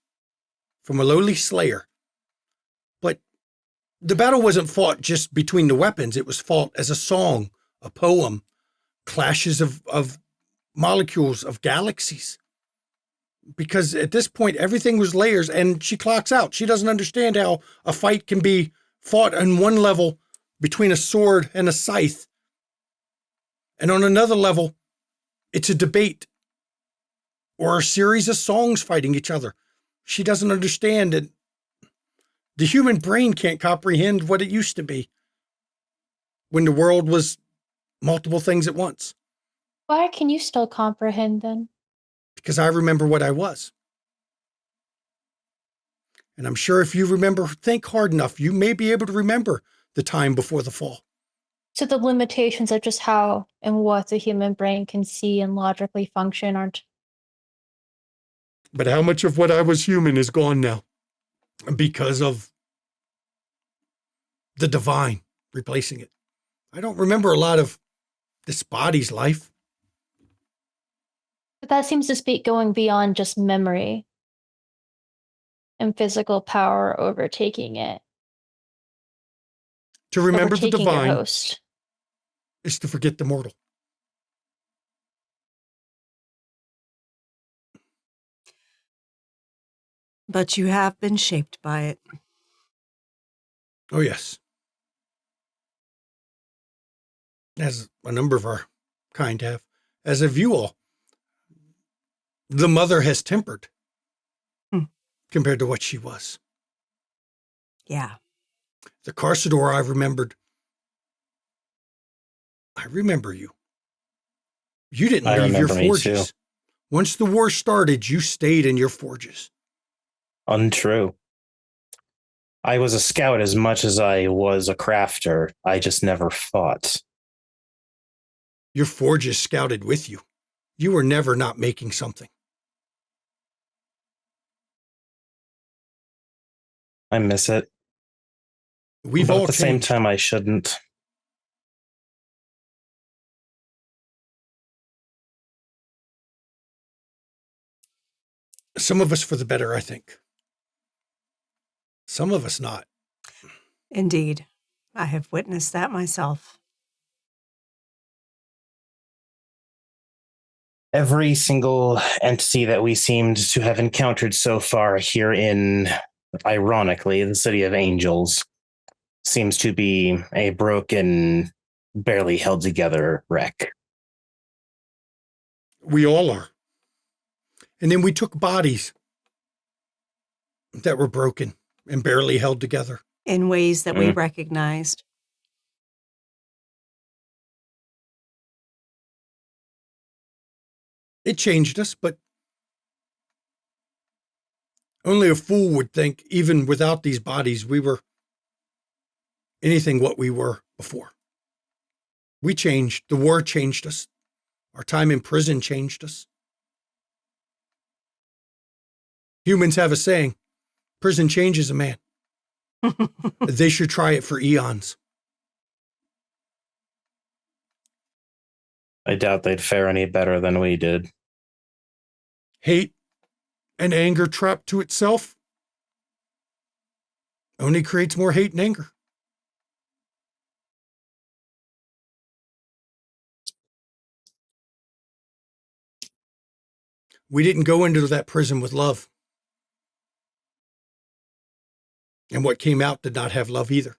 from a lowly slayer. But the battle wasn't fought just between the weapons. It was fought as a song, a poem, clashes of molecules, of galaxies. Because at this point, everything was layers, and she clocks out. She doesn't understand how a fight can be fought on one level between a sword and a scythe. And on another level, it's a debate or a series of songs fighting each other. She doesn't understand it. The human brain can't comprehend what it used to be when the world was multiple things at once. Why can you still comprehend then? Because I remember what I was. And I'm sure if you think hard enough, you may be able to remember the time before the fall. So the limitations of just how and what the human brain can see and logically function aren't... But how much of what I was human is gone now? because of the divine replacing it. I don't remember a lot of this body's life. But that seems to speak going beyond just memory and physical power overtaking it. To remember the Overtaking your divine host. is to forget the mortal. But you have been shaped by it. Oh, yes. As a number of our kind have. As have you all. The mother has tempered compared to what she was. Yeah. The Carsador I remembered. I remember you. You didn't I leave your remember me forges. too. Once the war started, you stayed in your forges. Untrue. I was a scout as much as I was a crafter. I just never fought. Your forges scouted with you. You were never not making something. I miss it. We've But all at the same changed. time, I shouldn't. Some of us for the better, I think. Some of us not. Indeed. I have witnessed that myself. Every single entity that we seemed to have encountered so far here in, ironically, the City of Angels seems to be a broken, barely held together wreck. We all are. And then we took bodies that were broken and barely held together. In ways that we recognized. It changed us, but only a fool would think, even without these bodies, we were anything what we were before. We changed. The war changed us. Our time in prison changed us. Humans have a saying, prison changes a man. They should try it for eons. I doubt they'd fare any better than we did. Hate and anger trapped to itself only creates more hate and anger. We didn't go into that prison with love. And what came out did not have love either.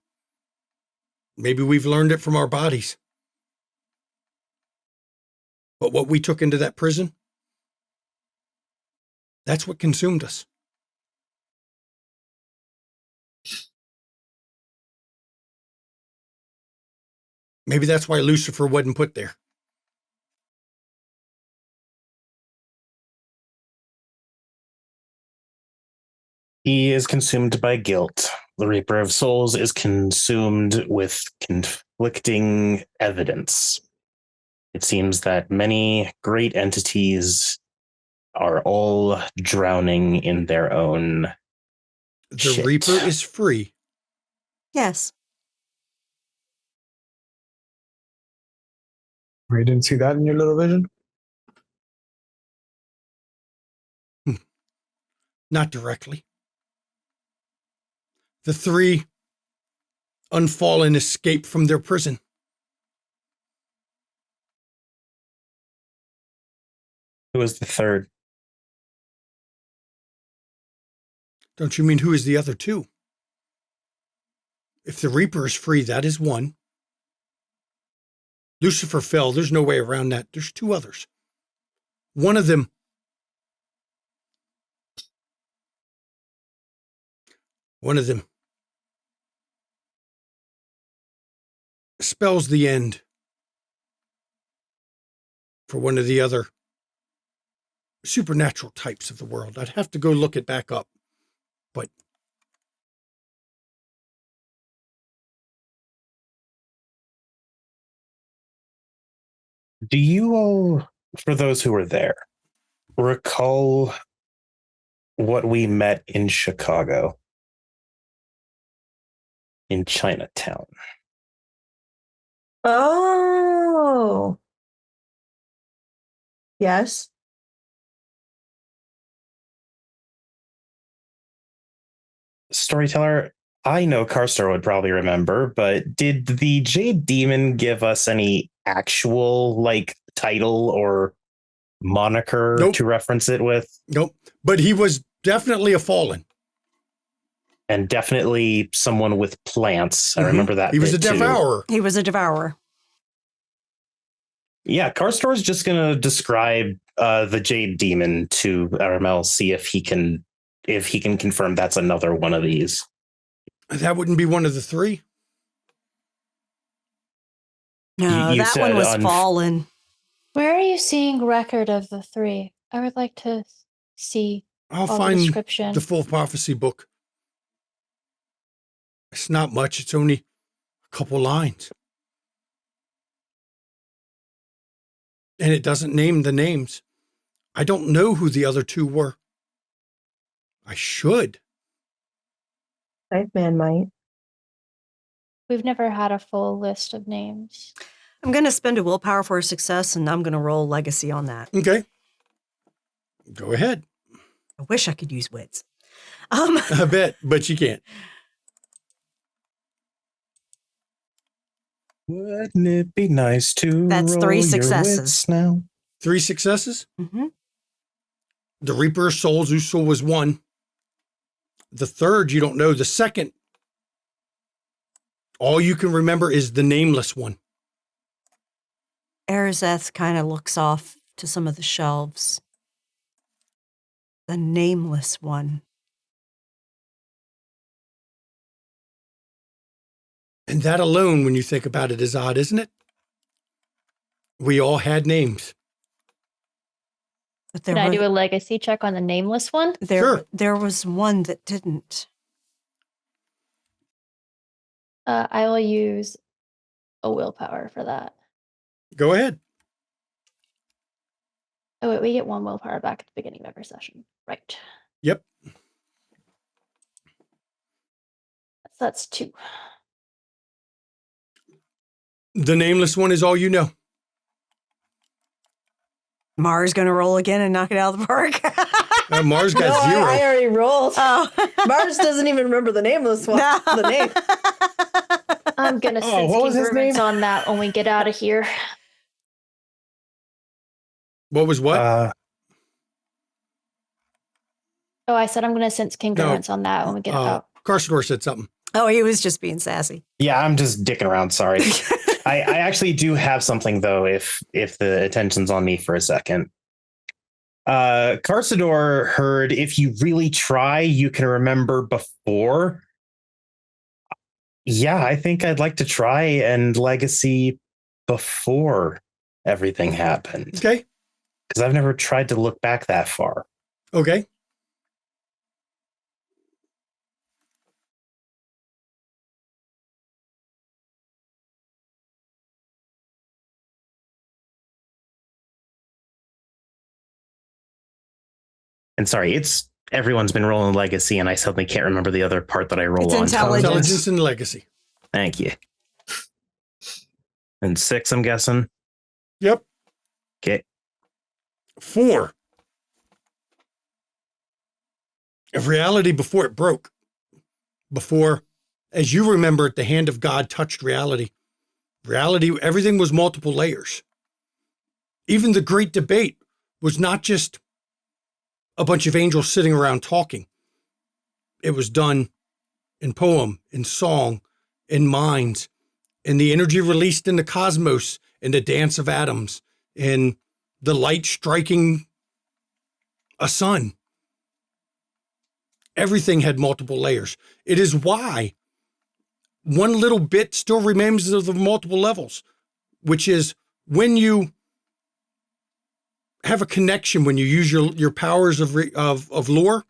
Maybe we've learned it from our bodies. But what we took into that prison, that's what consumed us. Maybe that's why Lucifer wasn't put there. He is consumed by guilt. The Reaper of Souls is consumed with conflicting evidence. It seems that many great entities are all drowning in their own The shit. Reaper is free. Yes. You didn't see that in your little vision? Not directly. The three unfallen escape from their prison. Who is the third? Don't you mean who is the other two? If the Reaper is free, that is one. Lucifer fell. There's no way around that. There's two others. One of them spells the end for one of the other supernatural types of the world. I'd have to go look it back up. But Do you all, for those who were there, recall what we met in Chicago? in Chinatown. Oh. Yes. Storyteller, I know Karstar would probably remember, but did the Jade Demon give us any actual title or moniker Nope. to reference it with? Nope. But he was definitely a fallen. And definitely someone with plants. I Mhm. remember that. He was a bit too. devourer. He was a devourer. Yeah, Karstar's just gonna describe the Jade Demon to RML, see if he can confirm that's another one of these. That wouldn't be one of the three. No, You that one said was fallen. Where are you seeing record of the 3? I would like to see I'll all the find description. the full prophecy book. It's not much. It's only a couple lines. And it doesn't name the names. I don't know who the other two were. I should. Knife Man might. We've never had a full list of names. I'm going to spend a willpower for a success, and I'm going to roll legacy on that. Okay. Go ahead. I wish I could use wits. I bet, but you can't. Wouldn't it be nice to That's roll 3 your successes. wits now? 3 successes. Mm-hmm. The Reaper of Souls, Usul, was 1. The third, you don't know. The second, all you can remember is the nameless one. Arazeth kind of looks off to some of the shelves. The nameless one. And that alone, when you think about it, is odd, isn't it? We all had names. But Can I do a legacy check on the nameless one? Sure. There was one that didn't. I will use a willpower for that. Go ahead. Oh, wait, we get 1 willpower back at the beginning of every session. Right. Yep. So that's 2. The nameless one is all you know. Mars going to roll again and knock it out of the park. Mars got No, 0. I already rolled. Oh. Mars doesn't even remember the nameless one. No. The name. I'm going to sense what was his congruence name? on that when we get out of here. What was what? Oh, I said I'm going to sense congruence on that when we get out. Carsador said something. Oh, he was just being sassy. Yeah, I'm just dicking around. Sorry. I actually do have something though. If the attention's on me for a second, Carsador heard if you really try, you can remember before. Yeah, I think I'd like to try and legacy before everything happened. Okay. Because I've never tried to look back that far. Okay. And sorry, everyone's been rolling legacy, and I suddenly can't remember the other part that I roll It's on. Intelligence and legacy. Thank you. And 6, I'm guessing. Yep. Okay. 4. Of reality before it broke. Before, as you remember it, the hand of God touched reality. Reality, everything was multiple layers. Even the great debate was not just a bunch of angels sitting around talking. It was done in poem, in song, in minds, in the energy released in the cosmos, in the dance of atoms, in the light striking a sun. Everything had multiple layers. It is why one little bit still remains of the multiple levels, which is when you have a connection, when you use your powers of lore,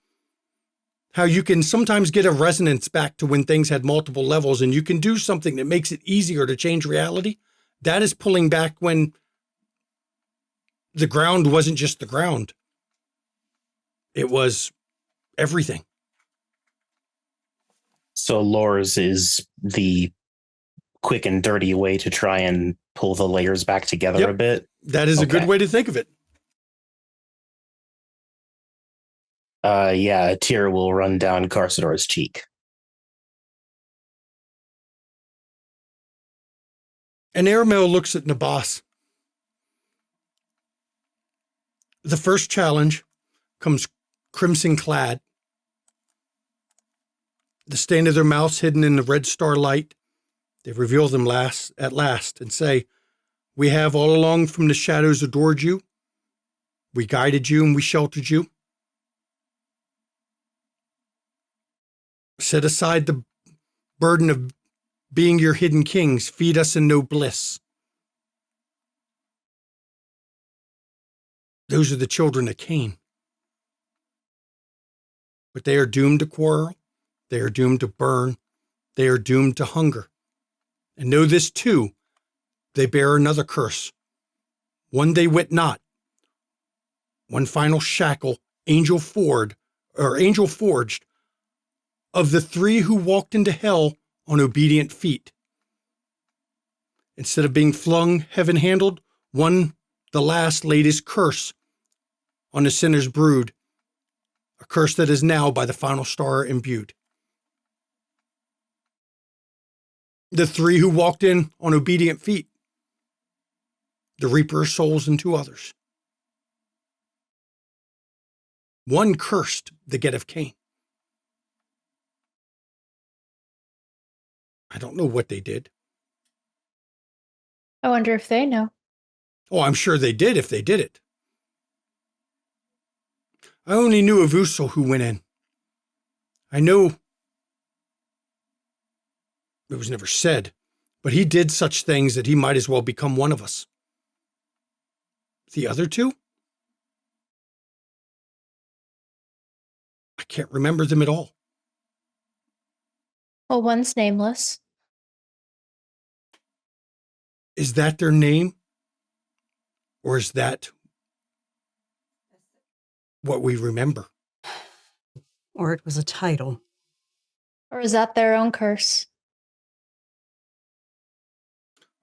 how you can sometimes get a resonance back to when things had multiple levels, and you can do something that makes it easier to change reality. That is pulling back when the ground wasn't just the ground. It was everything. So Lores is the quick and dirty way to try and pull the layers back together a bit. That is a good Okay. way to think of it. Yeah, a tear will run down Carsador's cheek. And Airmail looks at Nabas. The first challenge comes crimson clad. The stain of their mouths hidden in the red starlight. They reveal them at last and say, "We have all along from the shadows adored you. We guided you and we sheltered you. Set aside the burden of being your hidden kings. Feed us in no bliss." Those are the children of Cain. But they are doomed to quarrel. They are doomed to burn. They are doomed to hunger. And know this too, they bear another curse. One they wit not. One final shackle, angel forged, of the three who walked into hell on obedient feet. Instead of being flung heaven-handled, one, the last, laid his curse on the sinner's brood, a curse that is now by the final star imbued. The three who walked in on obedient feet, the reaper of souls and two others. One cursed the get of Cain. I don't know what they did. I wonder if they know. Oh, I'm sure they did if they did it. I only knew of Usul who went in. I know it was never said, but he did such things that he might as well become one of us. The other two? I can't remember them at all. Well, one's nameless. Is that their name? Or is that what we remember? Or it was a title. Or is that their own curse?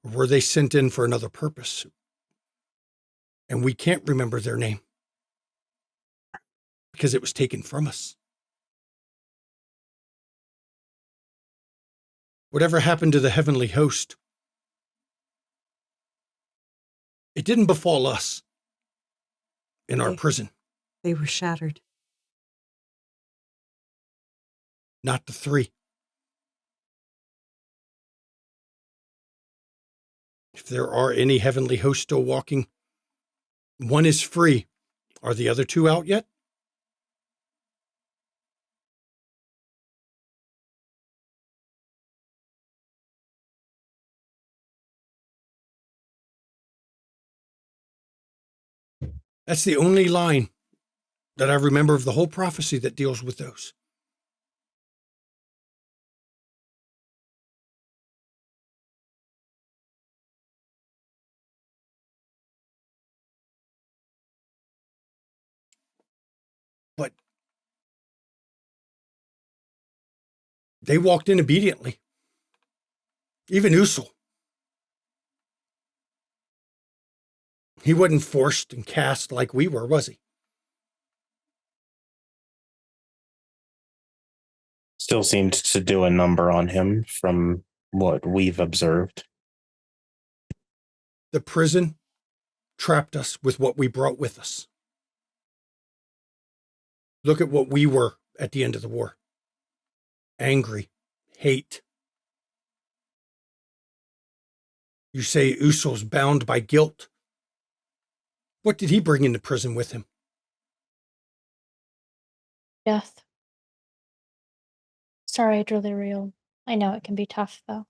Or were they sent in for another purpose? And we can't remember their name because it was taken from us. Whatever happened to the heavenly host, it didn't befall us in our prison. They were shattered. Not the three. If there are any heavenly hosts still walking, one is free. Are the other two out yet? That's the only line that I remember of the whole prophecy that deals with those. But they walked in obediently. Even Usul. He wasn't forced and cast like we were, was he? Still seemed to do a number on him from what we've observed. The prison trapped us with what we brought with us. Look at what we were at the end of the war. Angry, hate. You say Usul's bound by guilt. What did he bring into prison with him? Death. Sorry, Delirial. I know it can be tough, though.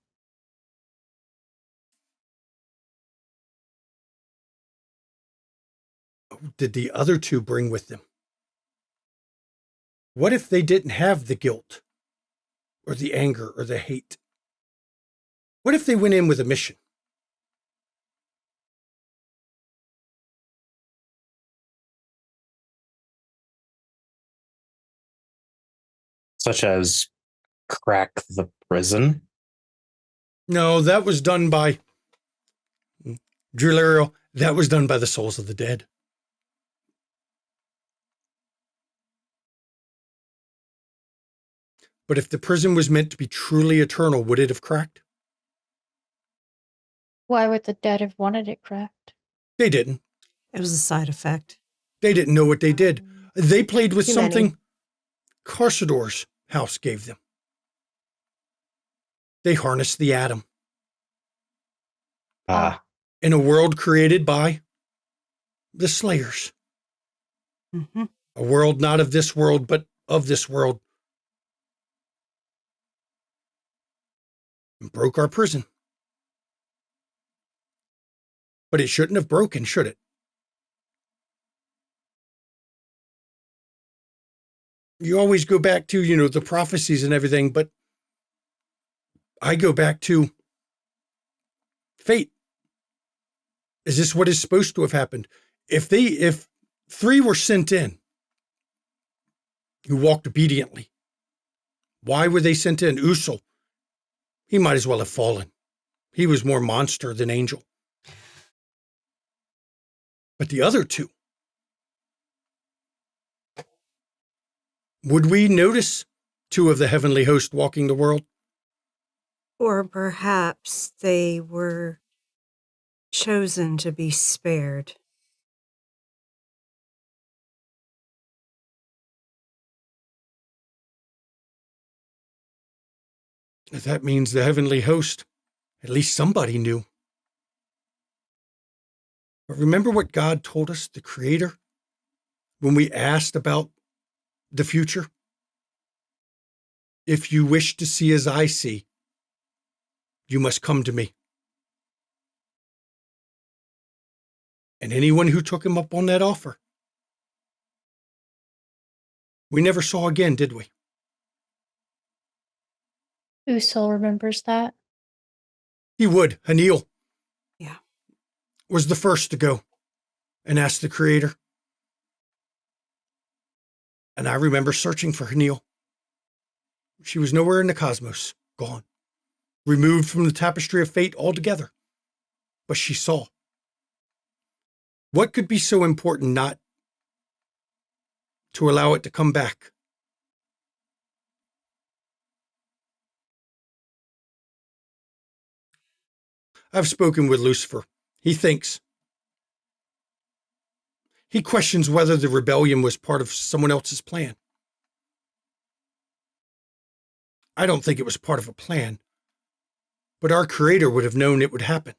What did the other two bring with them? What if they didn't have the guilt or the anger or the hate? What if they went in with a mission? Such as crack the prison? No, that was done by Drulario. That was done by the souls of the dead. But if the prison was meant to be truly eternal, would it have cracked? Why would the dead have wanted it cracked? They didn't. It was a side effect. They didn't know what they did. They played with Too something many. Carsador's house gave them. They harnessed the atom Ah, in a world created by the Slayers. Mm-hmm. A world not of this world, but of this world. And broke our prison. But it shouldn't have broken, should it? You always go back to, the prophecies and everything, but I go back to fate. Is this what is supposed to have happened? If 3 were sent in who walked obediently, why were they sent in? Usul, he might as well have fallen. He was more monster than angel. But the other 2, would we notice 2 of the heavenly host walking the world? Or perhaps they were chosen to be spared. If that means the heavenly host, at least somebody knew. But remember what God told us, the Creator, when we asked about the future? If you wish to see as I see, you must come to me. And anyone who took him up on that offer, we never saw again, did we? Usul remembers that. He would. Hanil. Yeah. Was the first to go and ask the Creator. And I remember searching for Hanil. She was nowhere in the cosmos, gone, removed from the tapestry of fate altogether. But she saw. What could be so important not to allow it to come back? I've spoken with Lucifer. He thinks. He questions whether the rebellion was part of someone else's plan. I don't think it was part of a plan, but our Creator would have known it would happen.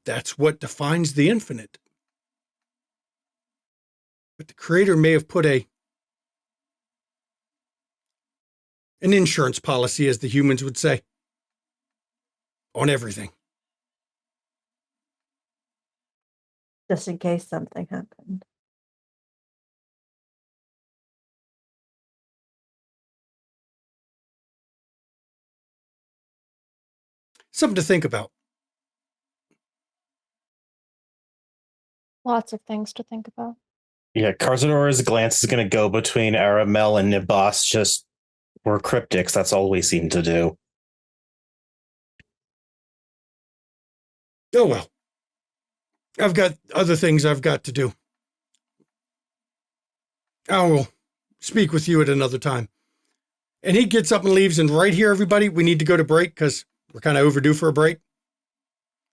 That's what defines the infinite. But the Creator may have put an insurance policy, as the humans would say, on everything. Just in case something happened. Something to think about. Lots of things to think about. yeah, Carzador's glance is going to go between Aramel and Nibas. Just, we're cryptics. That's all we seem to do. Oh well. I've got other things I've got to do. I will speak with you at another time. And he gets up and leaves, and right here, everybody, we need to go to break because we're kind of overdue for a break.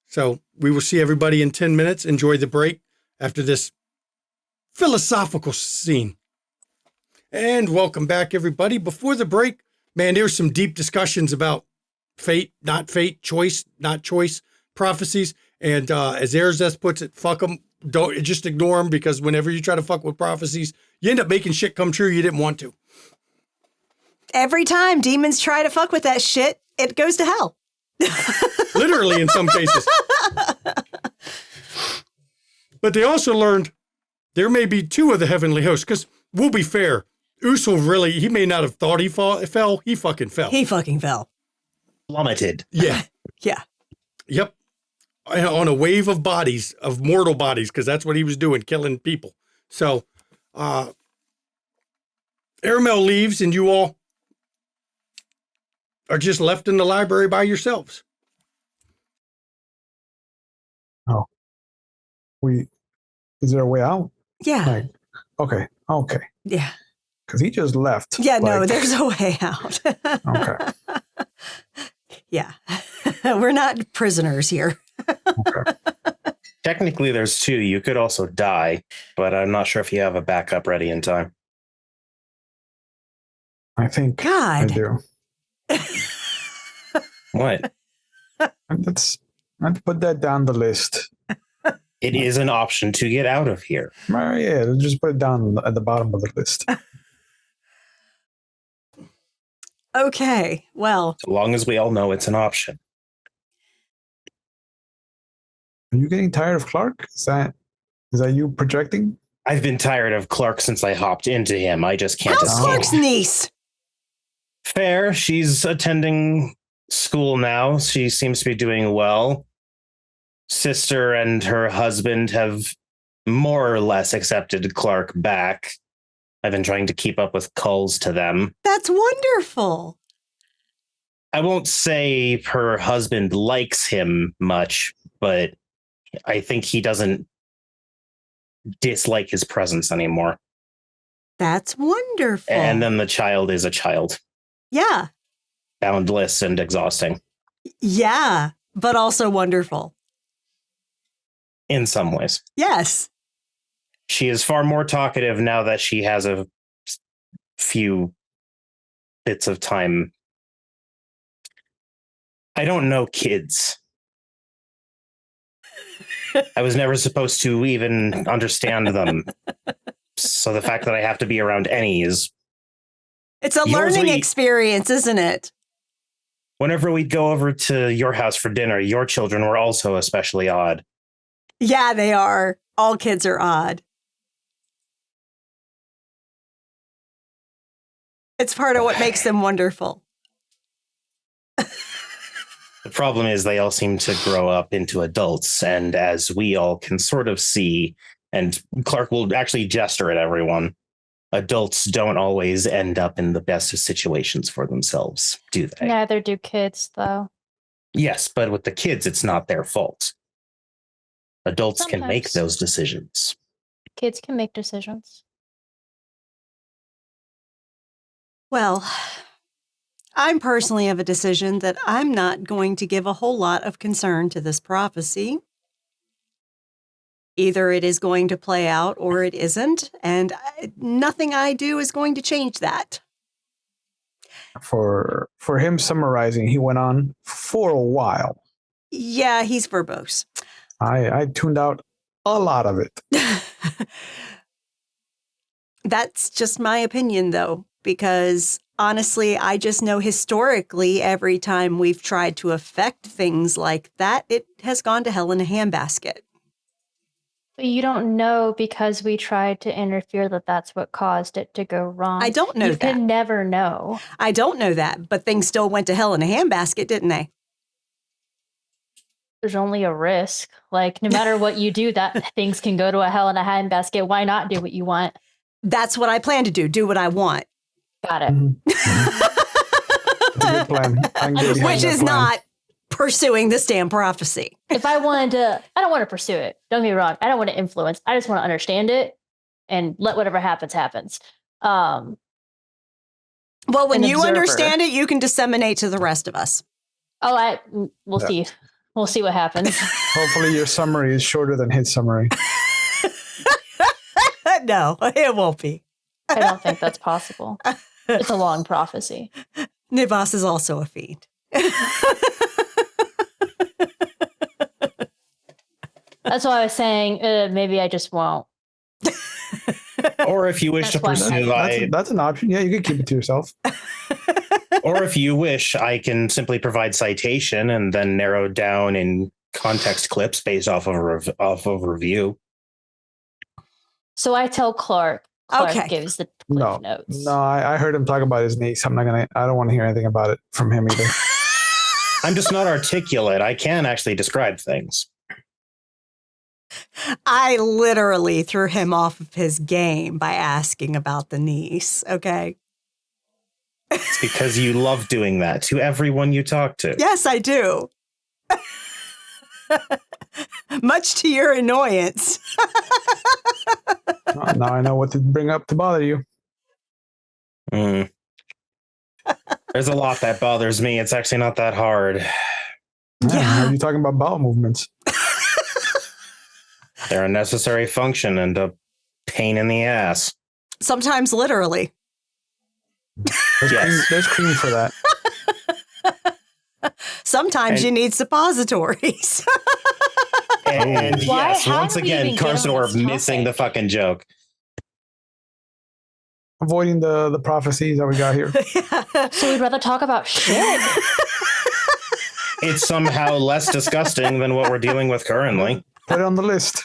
So we will see everybody in 10 minutes. Enjoy the break after this philosophical scene. And welcome back, everybody. Before the break, man, there were some deep discussions about fate, not fate, choice, not choice, prophecies. And as Arizeth puts it, fuck them. Don't just ignore them, because whenever you try to fuck with prophecies, you end up making shit come true you didn't want to. Every time demons try to fuck with that shit, it goes to hell. Literally in some cases. But they also learned there may be 2 of the heavenly hosts, because we'll be fair, Usul really, he may not have thought he fell. He fucking fell. He fucking fell. Plummeted. Yeah. Yeah. Yep. On a wave of bodies, of mortal bodies, because that's what he was doing, killing people. So, Aramel leaves, and you all Or just left in the library by yourselves? Oh, is there a way out? Yeah. Like, okay. Yeah. Because he just left. Yeah, no, Like, there's a way out. Okay. Yeah. We're not prisoners here. Okay. Technically, there's two. You could also die, but I'm not sure if you have a backup ready in time. I think I God. do. What? Let's put that down the list. It is an option to get out of here. Yeah, let's just put it down at the bottom of the list. Okay. Well, So long as we all know it's an option. Are you getting tired of Clark? Is that you projecting? I've been tired of Clark since I hopped into him. I just can't how's escape. Clark's niece? Fair. She's attending school now. She seems to be doing well. Sister and her husband have more or less accepted Clark back. I've been trying to keep up with calls to them. That's wonderful. I won't say her husband likes him much, but I think he doesn't dislike his presence anymore. That's wonderful. And then the child is a child. Yeah. Boundless and exhausting. Yeah. But also wonderful. In some ways. Yes. She is far more talkative now that she has a few bits of time. I don't know kids. I was never supposed to even understand them. So the fact that I have to be around any is... It's a learning experience, isn't it? Whenever we'd go over to your house for dinner, your children were also especially odd. Yeah, they are. All kids are odd. It's part of what makes them wonderful. The problem is they all seem to grow up into adults, and as we all can sort of see, and Clark will actually gesture at everyone, adults don't always end up in the best of situations for themselves, do they? Neither do kids, though. Yes, but with the kids, it's not their fault. Adults can make Sometimes. those decisions. Kids can make decisions. Well, I'm personally of a decision that I'm not going to give a whole lot of concern to this prophecy. Either it is going to play out or it isn't, and nothing I do is going to change that. For him summarizing, he went on for a while. Yeah, he's verbose. I tuned out a lot of it. That's just my opinion, though, because honestly, I just know historically, every time we've tried to affect things like that, it has gone to hell in a handbasket. But you don't know because we tried to interfere that that's what caused it to go wrong. I don't know you that. You can never know. I don't know that, but things still went to hell in a handbasket, didn't they? There's only a risk. Like, no matter what you do, that things can go to a hell in a handbasket. Why not do what you want? That's what I plan to do what I want. Got it. Mm-hmm. That's a good plan. I can get behind Which that is plan. not pursuing this damn prophecy. If I wanted to, I don't want to pursue it. Don't get me wrong. I don't want to influence. I just want to understand it and let whatever happens, happens. Well, when An you observer. understand it, you can disseminate to the rest of us. Oh, we'll see. We'll see what happens. Hopefully your summary is shorter than his summary. No, it won't be. I don't think that's possible. It's a long prophecy. Nivas is also a fiend. That's why I was saying maybe I just won't. Or if you wish to That's why pursue, That's an option. Yeah, you can keep it to yourself. or if you wish, I can simply provide citation and then narrow down in context clips based off of review. So I tell Clark. Clark Okay. gives the No, notes. no, I heard him talk about his niece. I don't want to hear anything about it from him either. I'm just not articulate. I can actually describe things. I literally threw him off of his game by asking about the niece, okay? It's because you love doing that to everyone you talk to. Yes, I do. Much to your annoyance. Now I know what to bring up to bother you. Mm. There's a lot that bothers me. It's actually not that hard. Are you talking about bowel movements? They're a necessary function and a pain in the ass. Sometimes literally. There's cream for that. Sometimes you need suppositories. And Why? yes, How once do we again, even get on Carsador this missing topic? the fucking joke. Avoiding the prophecies that we got here. So we'd rather talk about shit. It's somehow less disgusting than what we're dealing with currently. Put it on the list.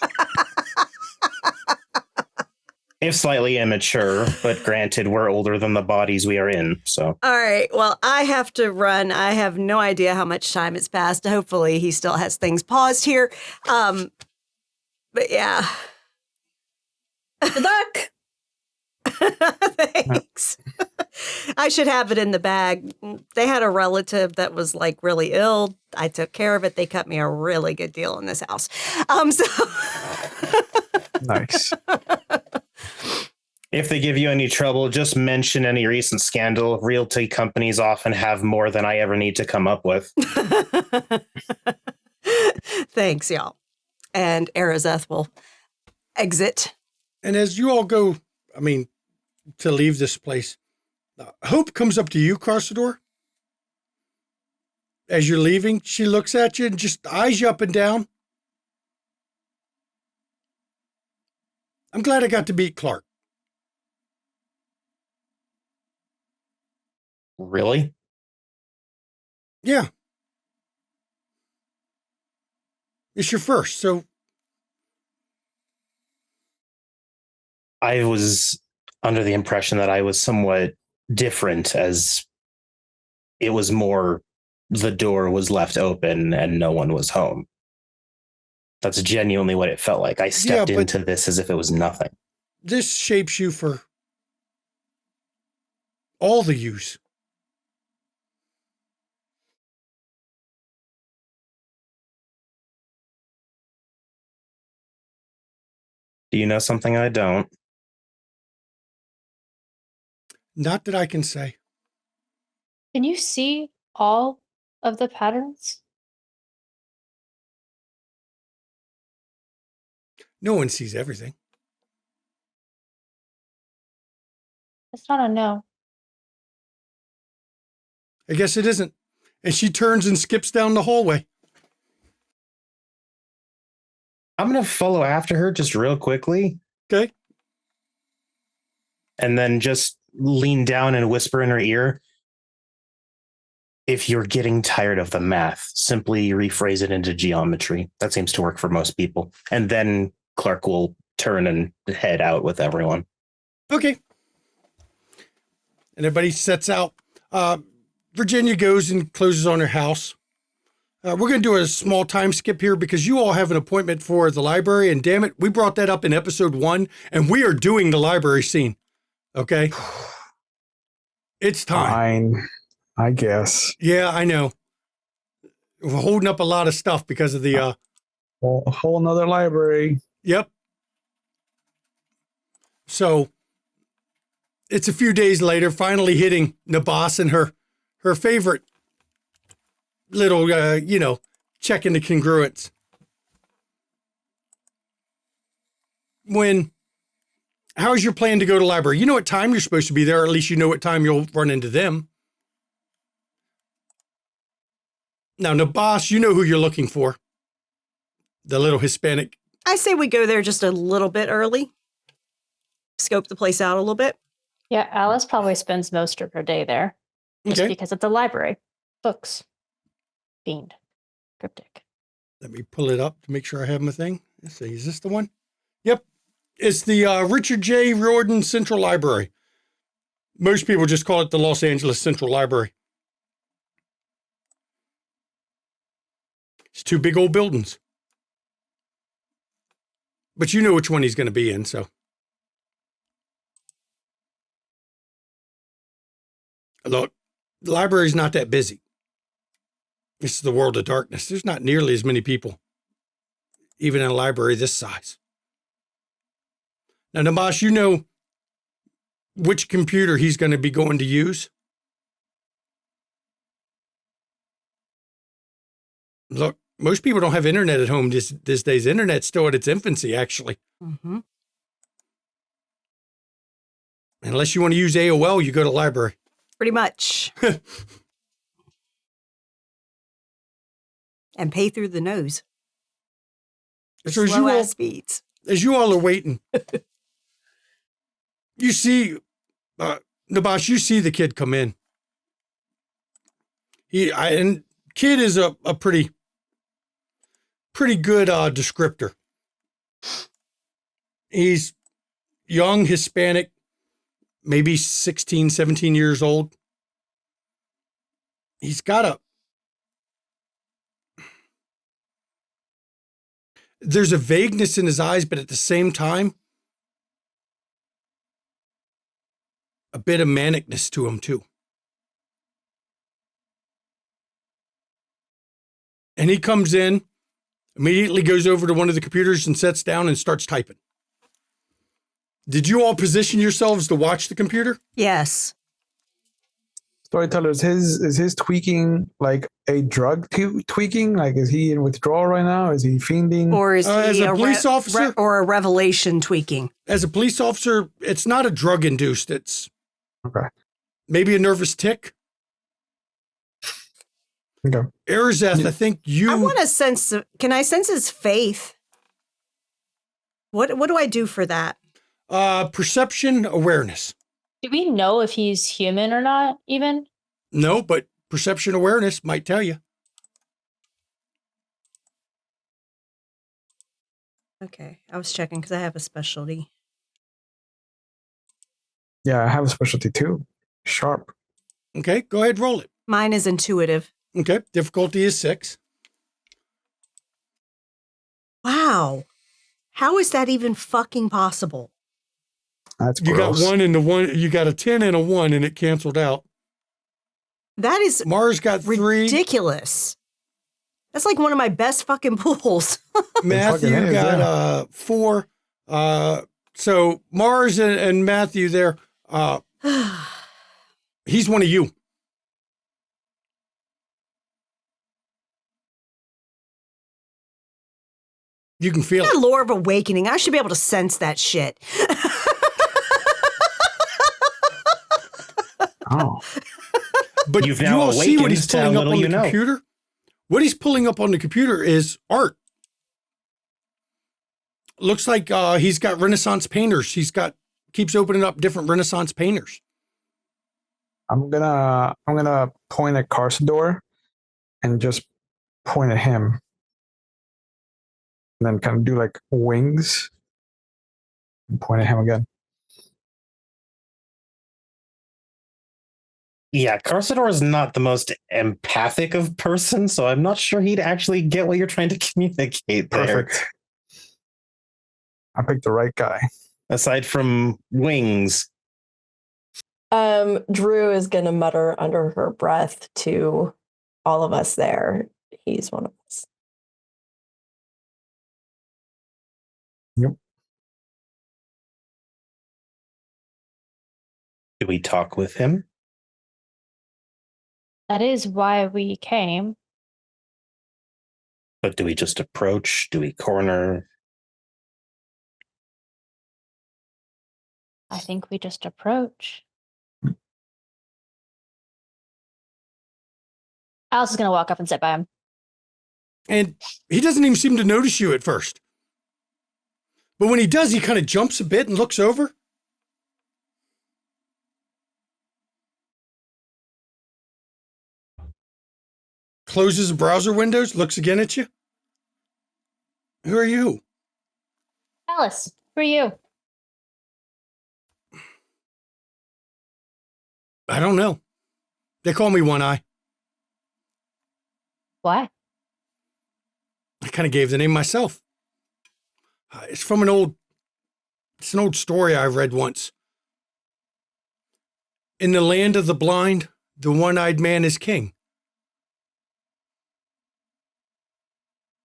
If slightly immature, but granted, we're older than the bodies we are in. So, All right. Well, I have to run. I have no idea how much time it's passed. Hopefully, he still has things paused here. But yeah. Good luck. Thanks. I should have it in the bag. They had a relative that was like really ill. I took care of it. They cut me a really good deal in this house. Nice. if they give you any trouble, just mention any recent scandal. Realty companies often have more than I ever need to come up with. Thanks, y'all. And Arazeth will exit. And as you all go, to leave this place, Hope comes up to you, Carsador. As you're leaving, she looks at you and just eyes you up and down. I'm glad I got to meet Clark. Really? Yeah. It's your first, so I was under the impression that I was somewhat different, as it was more the door was left open and no one was home. That's genuinely what it felt like. I stepped into this as if it was nothing. This shapes you for all the use. Do you know something I don't? Not that I can say. Can you see all of the patterns? No one sees everything. It's not a no. I guess it isn't. And she turns and skips down the hallway. I'm going to follow after her just real quickly. Okay. And then just lean down and whisper in her ear. If you're getting tired of the math, simply rephrase it into geometry. That seems to work for most people. And then Clark will turn and head out with everyone. Okay. And everybody sets out. Virginia goes and closes on her house. We're going to do a small time skip here because you all have an appointment for the library. And damn it, we brought that up in episode 1. And we are doing the library scene. Okay? It's time. Fine, I guess. Yeah, I know. We're holding up a lot of stuff because of the... Well, a whole nother library. Yep. So it's a few days later, finally hitting Nabas and her favorite little, checking the congruence. How's your plan to go to library? You know what time you're supposed to be there, or at least you know what time you'll run into them. Now, Nabas, you know who you're looking for. The little Hispanic. I say we go there just a little bit early. Scope the place out a little bit. Yeah, Alice probably spends most of her day there. Just Okay. because it's a library. Books. Fiend. Cryptic. Let me pull it up to make sure I have my thing. Let's see, is this the one? Yep. It's the Richard J. Riordan Central Library. Most people just call it the Los Angeles Central Library. It's 2 big old buildings. But you know which one he's going to be in, so. Look, the library's not that busy. This is the world of darkness. There's not nearly as many people, even in a library this size. Now, Namash, you know which computer he's going to be going to use? Look, most people don't have internet at home these days. Internet's still at its infancy, actually. Mm-hmm. Unless you want to use AOL, you go to the library. Pretty much. And pay through the nose. So as Slow you all- ass speeds. As you all are waiting, you see, Nabash, you see the kid come in. And kid is a pretty good descriptor. He's young, Hispanic, maybe 16, 17 years old. He's got there's a vagueness in his eyes, but at the same time, a bit of manicness to him too. And he comes in, immediately goes over to one of the computers and sits down and starts typing. Did you all position yourselves to watch the computer? Yes. Storyteller, is his tweaking like a drug tweaking? Like, is he in withdrawal right now? Is he fiending? Or is As he a police officer? or a revelation tweaking? As a police officer, it's not a drug induced. It's Okay. maybe a nervous tick. Okay. Arizeth, I think you. I want to sense. Can I sense his faith? What do I do for that? Perception awareness. Do we know if he's human or not, even? No, but perception awareness might tell you. Okay, I was checking because I have a specialty. Yeah, I have a specialty too. Sharp. Okay, go ahead, roll it. Mine is intuitive. Okay, difficulty is 6. Wow. How is that even fucking possible? That's You gross. got 1 and the 1. You got a 10 and a 1, and it canceled out. That is Mars got 3. ridiculous. That's like one of my best fucking pulls. Matthew fucking is, got 4. So Mars and Matthew there. He's one of you. You can feel That it. lore of awakening, I should be able to sense that shit. Oh, But You've you now all see what awakened he's to how pulling up little on you the know. computer? What he's pulling up on the computer is art. Looks like he's got Renaissance painters. Keeps opening up different Renaissance painters. I'm gonna point at Carsador and just point at him, and then kind of do like wings and point at him again. Yeah, Carsador is not the most empathic of persons, so I'm not sure he'd actually get what you're trying to communicate there. Perfect. I picked the right guy. Aside from wings. Drew is gonna mutter under her breath to all of us there. He's one of us. Yep. Do we talk with him? That is why we came. But do we just approach? Do we corner? I think we just approach. Alice is going to walk up and sit by him. And he doesn't even seem to notice you at first. But when he does, he kind of jumps a bit and looks over. Closes the browser windows, looks again at you. Who are you? Alice, who are you? I don't know. They call me One Eye. Why? I kind of gave the name myself. It's an old story I read once. In the land of the blind, the one-eyed man is king.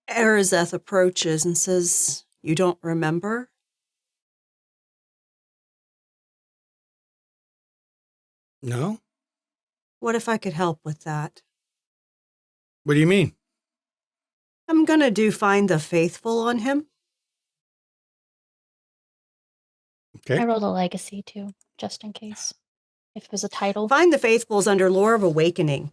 Arazeth approaches and says, "You don't remember?" No? What if I could help with that? What do you mean? I'm gonna do Find the Faithful on him. Okay. I rolled a legacy too, just in case. If it was a title. Find the Faithful is under Lore of Awakening.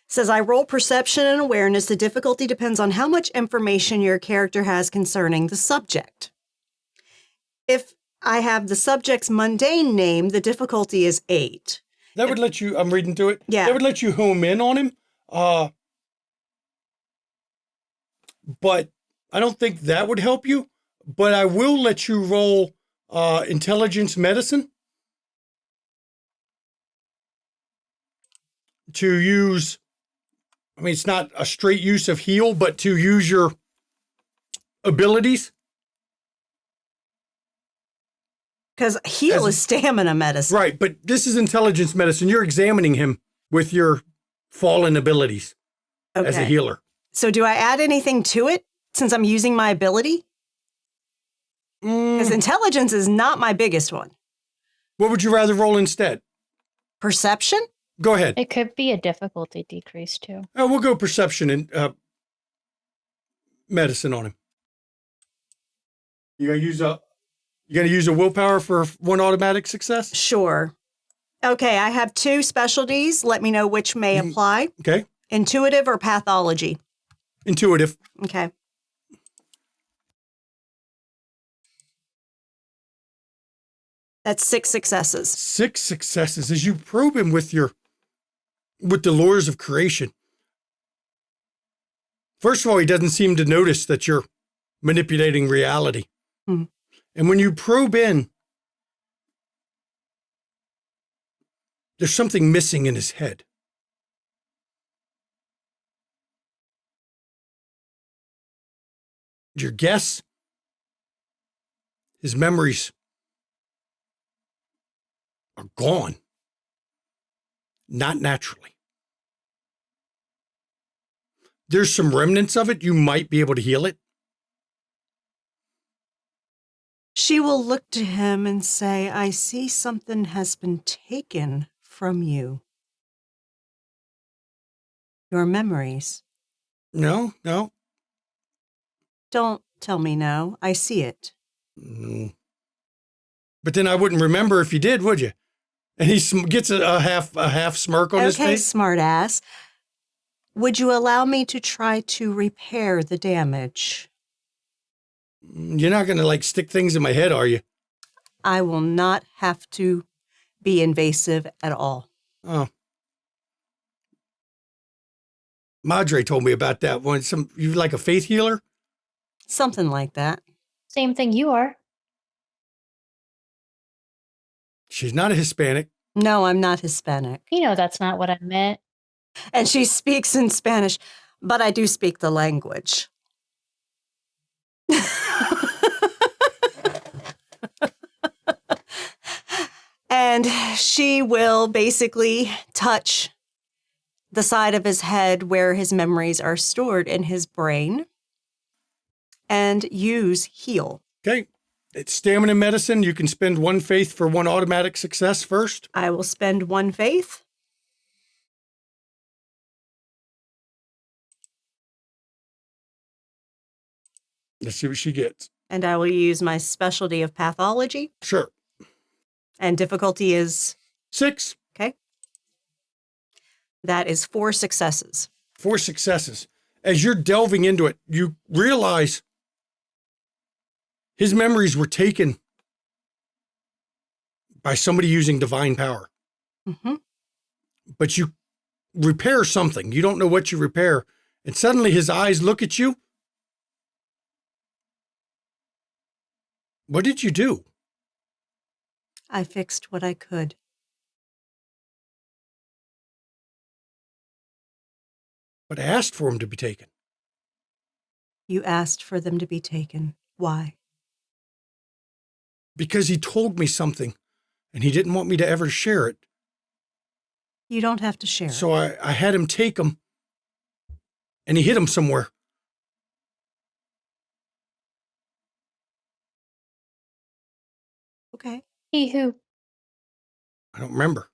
Says, I roll perception and awareness. The difficulty depends on how much information your character has concerning the subject. If I have the subject's mundane name, the difficulty is 8. That would let you, I'm reading through it. Yeah. That would let you home in on him. But I don't think that would help you. But I will let you roll intelligence medicine to use, I mean, it's not a straight use of heal, but to use your abilities. Because heal is stamina medicine. Right, but this is intelligence medicine. You're examining him with your fallen abilities as a healer. So do I add anything to it since I'm using my ability? Because intelligence is not my biggest one. What would you rather roll instead? Perception? Go ahead. It could be a difficulty decrease too. We'll go perception and medicine on him. You gonna use a willpower for one automatic success? Sure. Okay, I have 2 specialties. Let me know which may apply. Okay. Intuitive or pathology? Intuitive. Okay. That's 6 successes. 6 successes as you probe him with the lures of creation. First of all, he doesn't seem to notice that you're manipulating reality. Hmm. And when you probe in, there's something missing in his head. Your guess? His memories are gone. Not naturally. There's some remnants of it. You might be able to heal it. She will look to him and say, I see something has been taken from you. Your memories. No. Don't tell me no. I see it. But then I wouldn't remember if you did, would you? And he gets a half smirk on his face. Okay, smart ass. Would you allow me to try to repair the damage? You're not going to stick things in my head, are you? I will not have to be invasive at all. Oh. Madre told me about that one. You like a faith healer? Something like that. Same thing you are. She's not a Hispanic. No, I'm not Hispanic. You know that's not what I meant. And she speaks in Spanish, but I do speak the language. And she will basically touch the side of his head where his memories are stored in his brain and use heal. Okay. It's stamina medicine. You can spend 1 faith for 1 automatic success first. I will spend 1 faith. Let's see what she gets. And I will use my specialty of pathology. Sure. And difficulty is 6. okay. That is 4 successes. 4 successes. As you're delving into it, you realize his memories were taken by somebody using divine power. Mm-hmm. But you repair something. You don't know what you repair. And suddenly his eyes look at you. What did you do? I fixed what I could. But I asked for him to be taken. You asked for them to be taken. Why? Because he told me something and he didn't want me to ever share it. You don't have to share. So I had him take them, and he hid them somewhere. Okay. He who? I don't remember.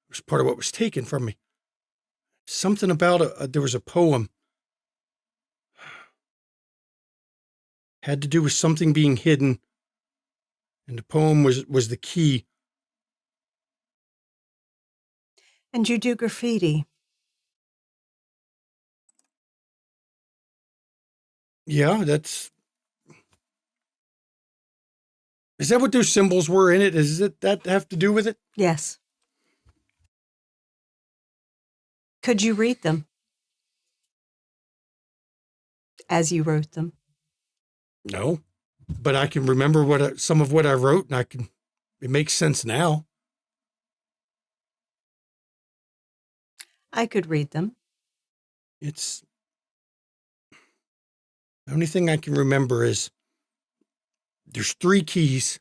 It was part of what was taken from me. Something about there was a poem. Had to do with something being hidden, and the poem was the key. And you do graffiti. Yeah, is that what those symbols were in it? Does that have to do with it? Yes. Could you read them as you wrote them? No, but I can remember some of what I wrote, and it makes sense now. I could read them. It's the only thing I can remember is there's 3 keys.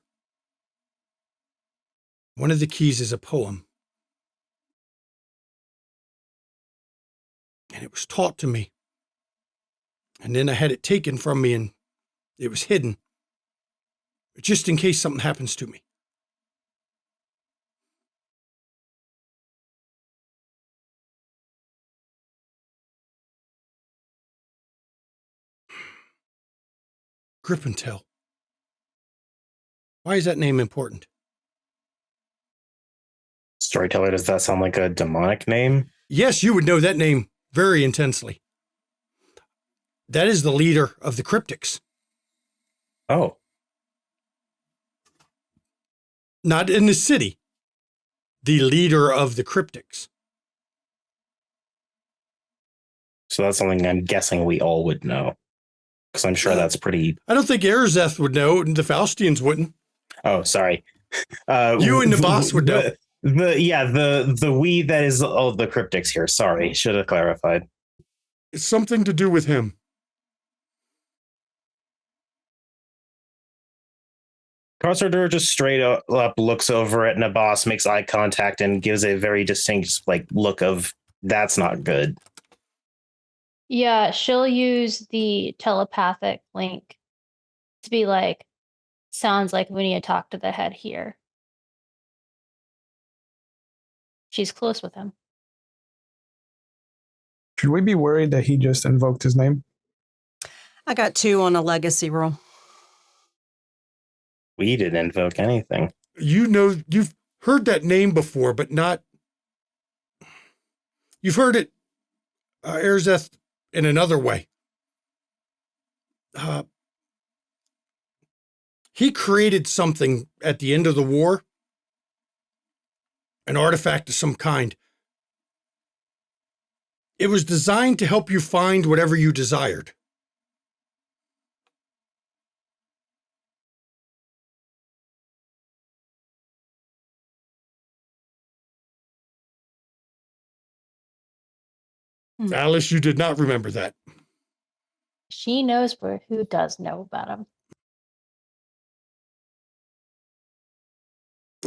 One of the keys is a poem. And it was taught to me. And then I had it taken from me and it was hidden. Just in case something happens to me. Grip and Tell. Why is that name important? Storyteller, does that sound like a demonic name? Yes, you would know that name very intensely. That is the leader of the cryptics. Oh. Not in the city. The leader of the cryptics. So that's something I'm guessing we all would know. Because I'm sure that's pretty... I don't think Erzeth would know, and the Faustians wouldn't. Oh, sorry. You and the boss would know. The we that is all the cryptics here. Sorry, should have clarified. It's something to do with him. Carcer just straight up looks over at Nabas, makes eye contact, and gives a very distinct look of that's not good. Yeah, she'll use the telepathic link to be like, sounds like we need to talk to the head here. She's close with him. Should we be worried that he just invoked his name? I got 2 on a legacy roll. We didn't invoke anything. You know, you've heard that name before, but not... You've heard it, Erzeth, in another way. He created something at the end of the war, an artifact of some kind. It was designed to help you find whatever you desired. Alice, you did not remember that. She knows who does know about him.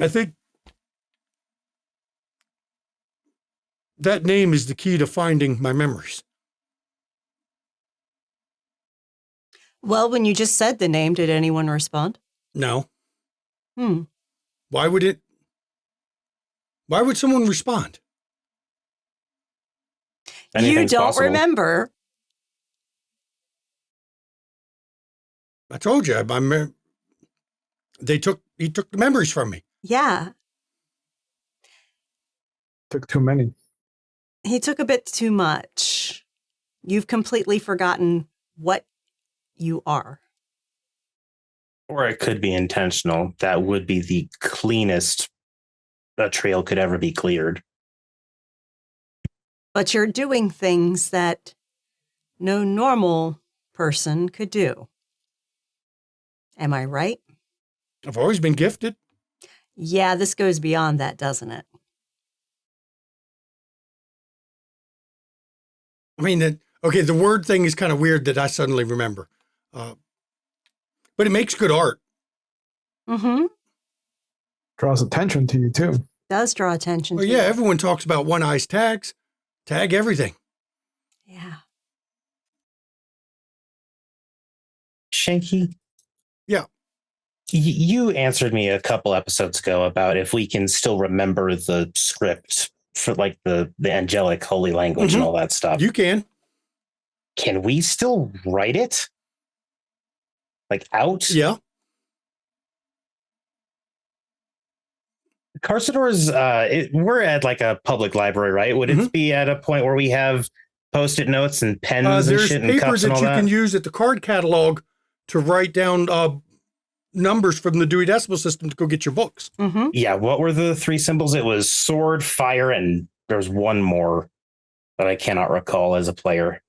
I think that name is the key to finding my memories. Well, when you just said the name, did anyone respond? No. Hmm. Why would someone respond? Anything's You don't possible. remember. I told you, he took the memories from me. Yeah. Took too many. He took a bit too much. You've completely forgotten what you are. Or it could be intentional. That would be the cleanest a trail could ever be cleared. But you're doing things that no normal person could do. Am I right? I've always been gifted. Yeah, this goes beyond that, doesn't it? I mean, the word thing is kind of weird that I suddenly remember. But it makes good art. Mm-hmm. Draws attention to you too. Does draw attention Well, to yeah, it. everyone talks about one eye's tags. Tag everything. Yeah. Shanky? Yeah. You answered me a couple episodes ago about if we can still remember the script for like the angelic holy language and all that stuff. You can. Can we still write it? Like out? Yeah. Carsador's, we're at like a public library, right? Would it be at a point where we have post-it notes and pens and There's shit and paper cups and that all you that? can use at the card catalog to write down numbers from the Dewey Decimal System to go get your books. Mm-hmm. Yeah, what were the three symbols? It was sword, fire, and there's one more that I cannot recall as a player.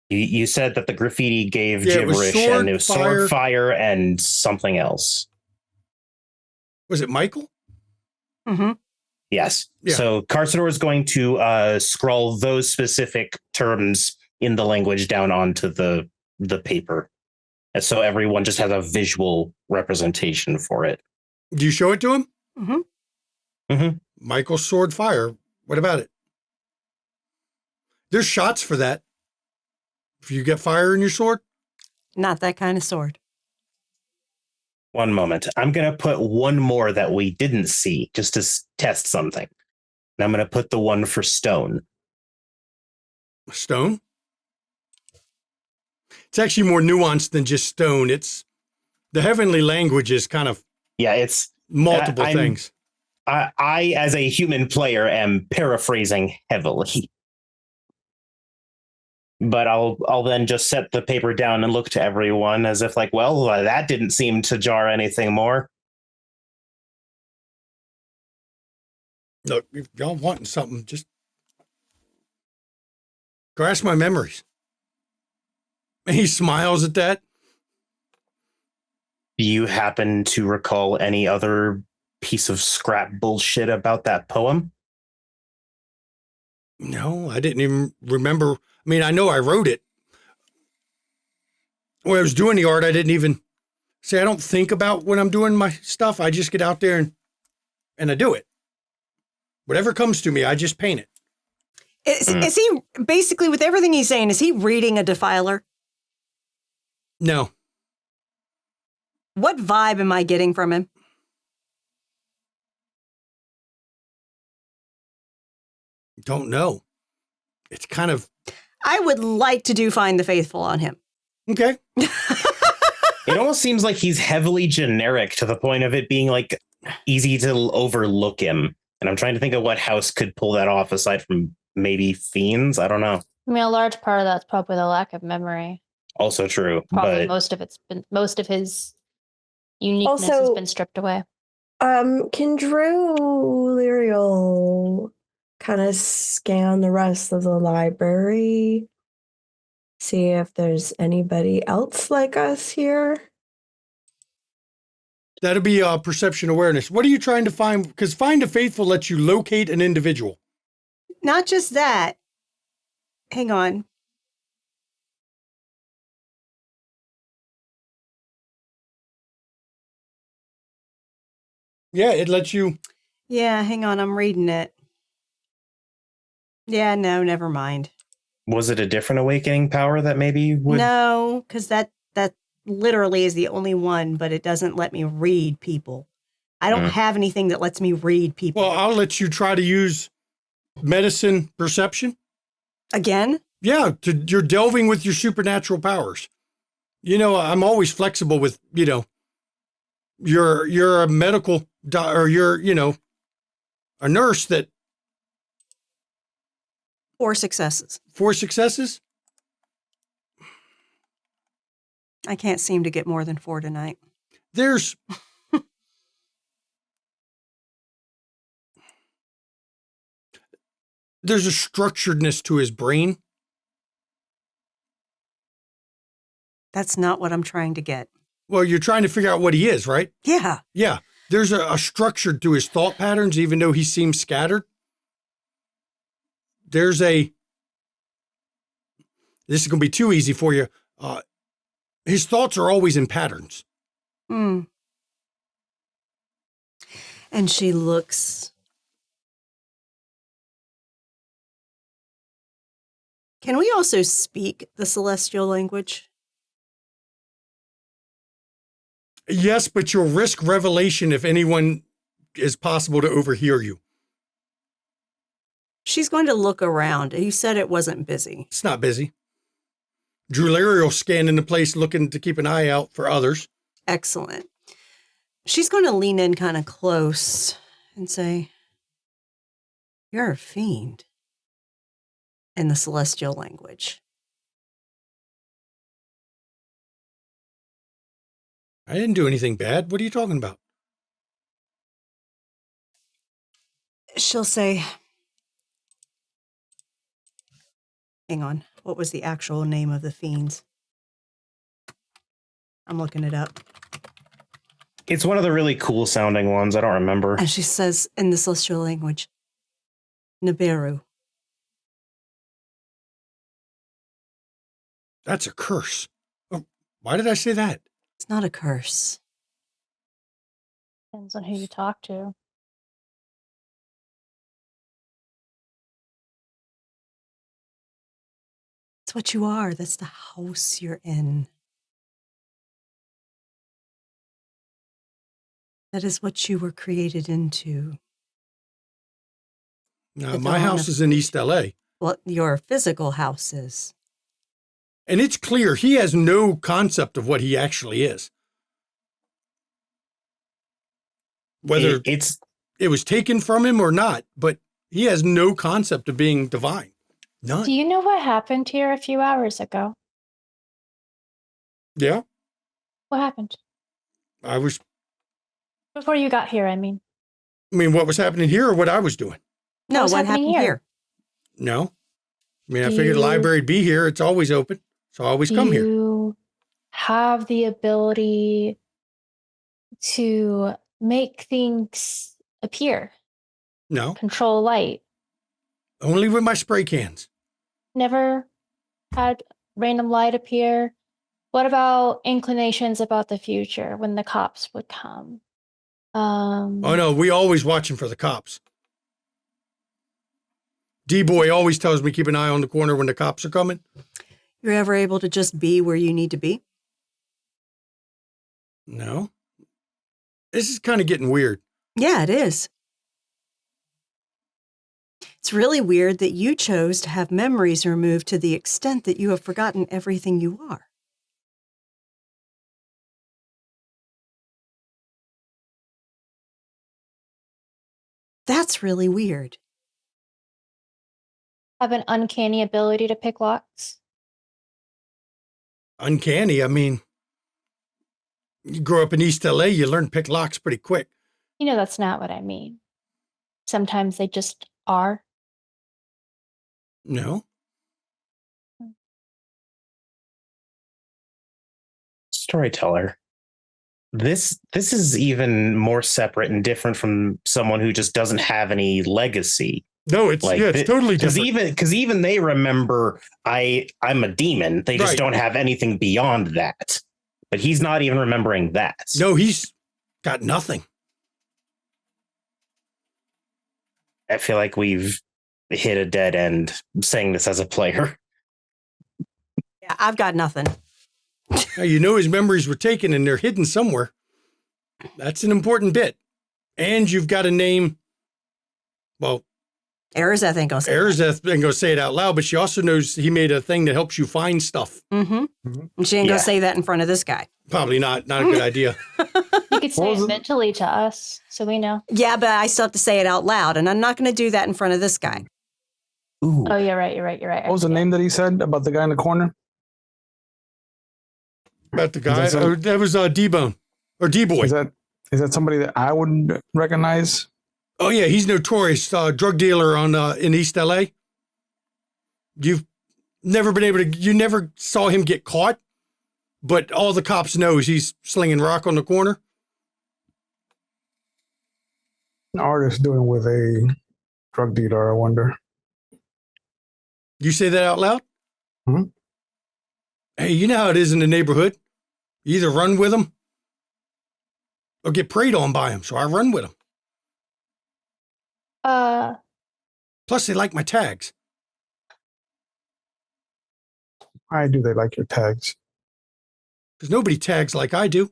You said that the graffiti gave gibberish, and it was sword, fire, and something else. Was it Michael? Mm-hmm. Yes. Yeah. So Carsador is going to scroll those specific terms in the language down onto the paper. And so everyone just has a visual representation for it. Do you show it to him? Mm-hmm. Mm-hmm. Michael's sword, fire. What about it? There's shots for that. If you get fire in your sword. Not that kind of sword. One moment. I'm going to put one more that we didn't see just to test something. And I'm going to put the one for stone. Stone? It's actually more nuanced than just stone. It's the heavenly language is kind of it's multiple things. I, as a human player, am paraphrasing heavily. But I'll then just set the paper down and look to everyone as if like, well, that didn't seem to jar anything more. Look, if y'all wanting something, just grasp my memories. And he smiles at that. Do you happen to recall any other piece of scrap bullshit about that poem? No, I didn't even remember. I mean, I know I wrote it. When I was doing the art, I didn't even say, I don't think about when I'm doing my stuff. I just get out there and I do it. Whatever comes to me, I just paint it. Is he, basically with everything he's saying, is he reading a defiler? No. What vibe am I getting from him? Don't know. It's kind of... I would like to do Find the Faithful on him. Okay. It almost seems like he's heavily generic to the point of it being like easy to overlook him. And I'm trying to think of what house could pull that off aside from maybe Fiends. I don't know. I mean, a large part of that's probably the lack of memory. Also true. Probably But most of his uniqueness has been stripped away. Can Drew Lyriel kind of scan the rest of the library? See if there's anybody else like us here? That'll be perception awareness. What are you trying to find? Because Find a Faithful lets you locate an individual. Not just that. Hang on. Yeah, it lets you... Yeah, hang on. I'm reading it. Yeah, no, never mind. was it a different awakening power that maybe would... No, because that literally is the only one, but it doesn't let me read people. I don't have anything that lets me read people. Well, I'll let you try to use medicine perception. Again? Yeah, you're delving with your supernatural powers. You know, I'm always flexible with, you know, you're a medical or you're, you know, a nurse that... 4 successes. 4 successes? I can't seem to get more than 4 tonight. There's a structuredness to his brain. That's not what I'm trying to get. Well, you're trying to figure out what he is, right? Yeah. Yeah. There's a structure to his thought patterns, even though he seems scattered. This is going to be too easy for you. His thoughts are always in patterns. And she looks. Can we also speak the celestial language? Yes, but you'll risk revelation if anyone is possible to overhear you. She's going to look around. You said it wasn't busy. It's not busy. Drulariel's scanning the place, looking to keep an eye out for others. Excellent. She's going to lean in kind of close and say, "You're a fiend," in the celestial language. I didn't do anything bad. What are you talking about? She'll say, hang on, what was the actual name of the fiends? I'm looking it up. It's one of the really cool sounding ones. I don't remember. And she says in the celestial language, Nibiru. That's a curse. Oh, why did I say that? It's not a curse. Depends on who you talk to. It's what you are. That's the house you're in. That is what you were created into. No, It's my all house in a- is in East LA. What your physical house is. And it's clear he has no concept of what he actually is. Whether It's it was taken from him or not, but he has no concept of being divine. None. Do you know what happened here a few hours ago? Yeah, What happened? Before you got here, I mean. what was happening here or what I was doing? No, was what happening happened here? here? No. I figured the library'd be here. It's always open. So I always Do come here. you have the ability to make things appear, No, control light? only with my spray cans. Never had random light appear? What about inclinations about the future when the cops would come? Oh no, we always watching for the cops. D-Boy always tells me keep an eye on the corner when the cops are coming. You're ever able to just be where you need to be? No. This is kind of getting weird. Yeah, it is. It's really weird that you chose to have memories removed to the extent that you have forgotten everything you are. That's really weird. Have an uncanny ability to pick locks? Uncanny. You grow up in East LA, you learn to pick locks pretty quick. You know, that's not what I mean. Sometimes they just are. No. storyteller. This is even more separate and different from someone who just doesn't have any legacy. No, it's totally different. Because even they remember I'm a demon. They just Right. don't have anything beyond that. But he's not even remembering that. No, he's got nothing. I feel like we've hit a dead end saying this as a player. Yeah, I've got nothing. Now, you know his memories were taken and they're hidden somewhere. That's an important bit. And you've got a name. Well, Arizeth ain't gonna say Arizeth ain't gonna say it out loud, but she also knows he made a thing that helps you find stuff. Mm-hmm. And she ain't gonna say that in front of this guy. Probably not a good idea. You could say was it it? mentally to us, so we know. Yeah, but I still have to say it out loud, and I'm not gonna do that in front of this guy. Ooh. Oh, you're right. What was the name that he said about the guy in the corner? About the guy. Is that some- That was D-Bone or D-Boy. Is that somebody that I would recognize? Oh yeah, he's notorious drug dealer in East LA. You've never been able to. You never saw him get caught, but all the cops knows he's slinging rock on the corner. An artist doing with a drug dealer, I wonder. You say that out loud? Hmm? Hey, you know how it is in the neighborhood. You either run with them or get preyed on by them. So I run with them. Plus, they like my tags. Why do they like your tags? Because nobody tags like I do.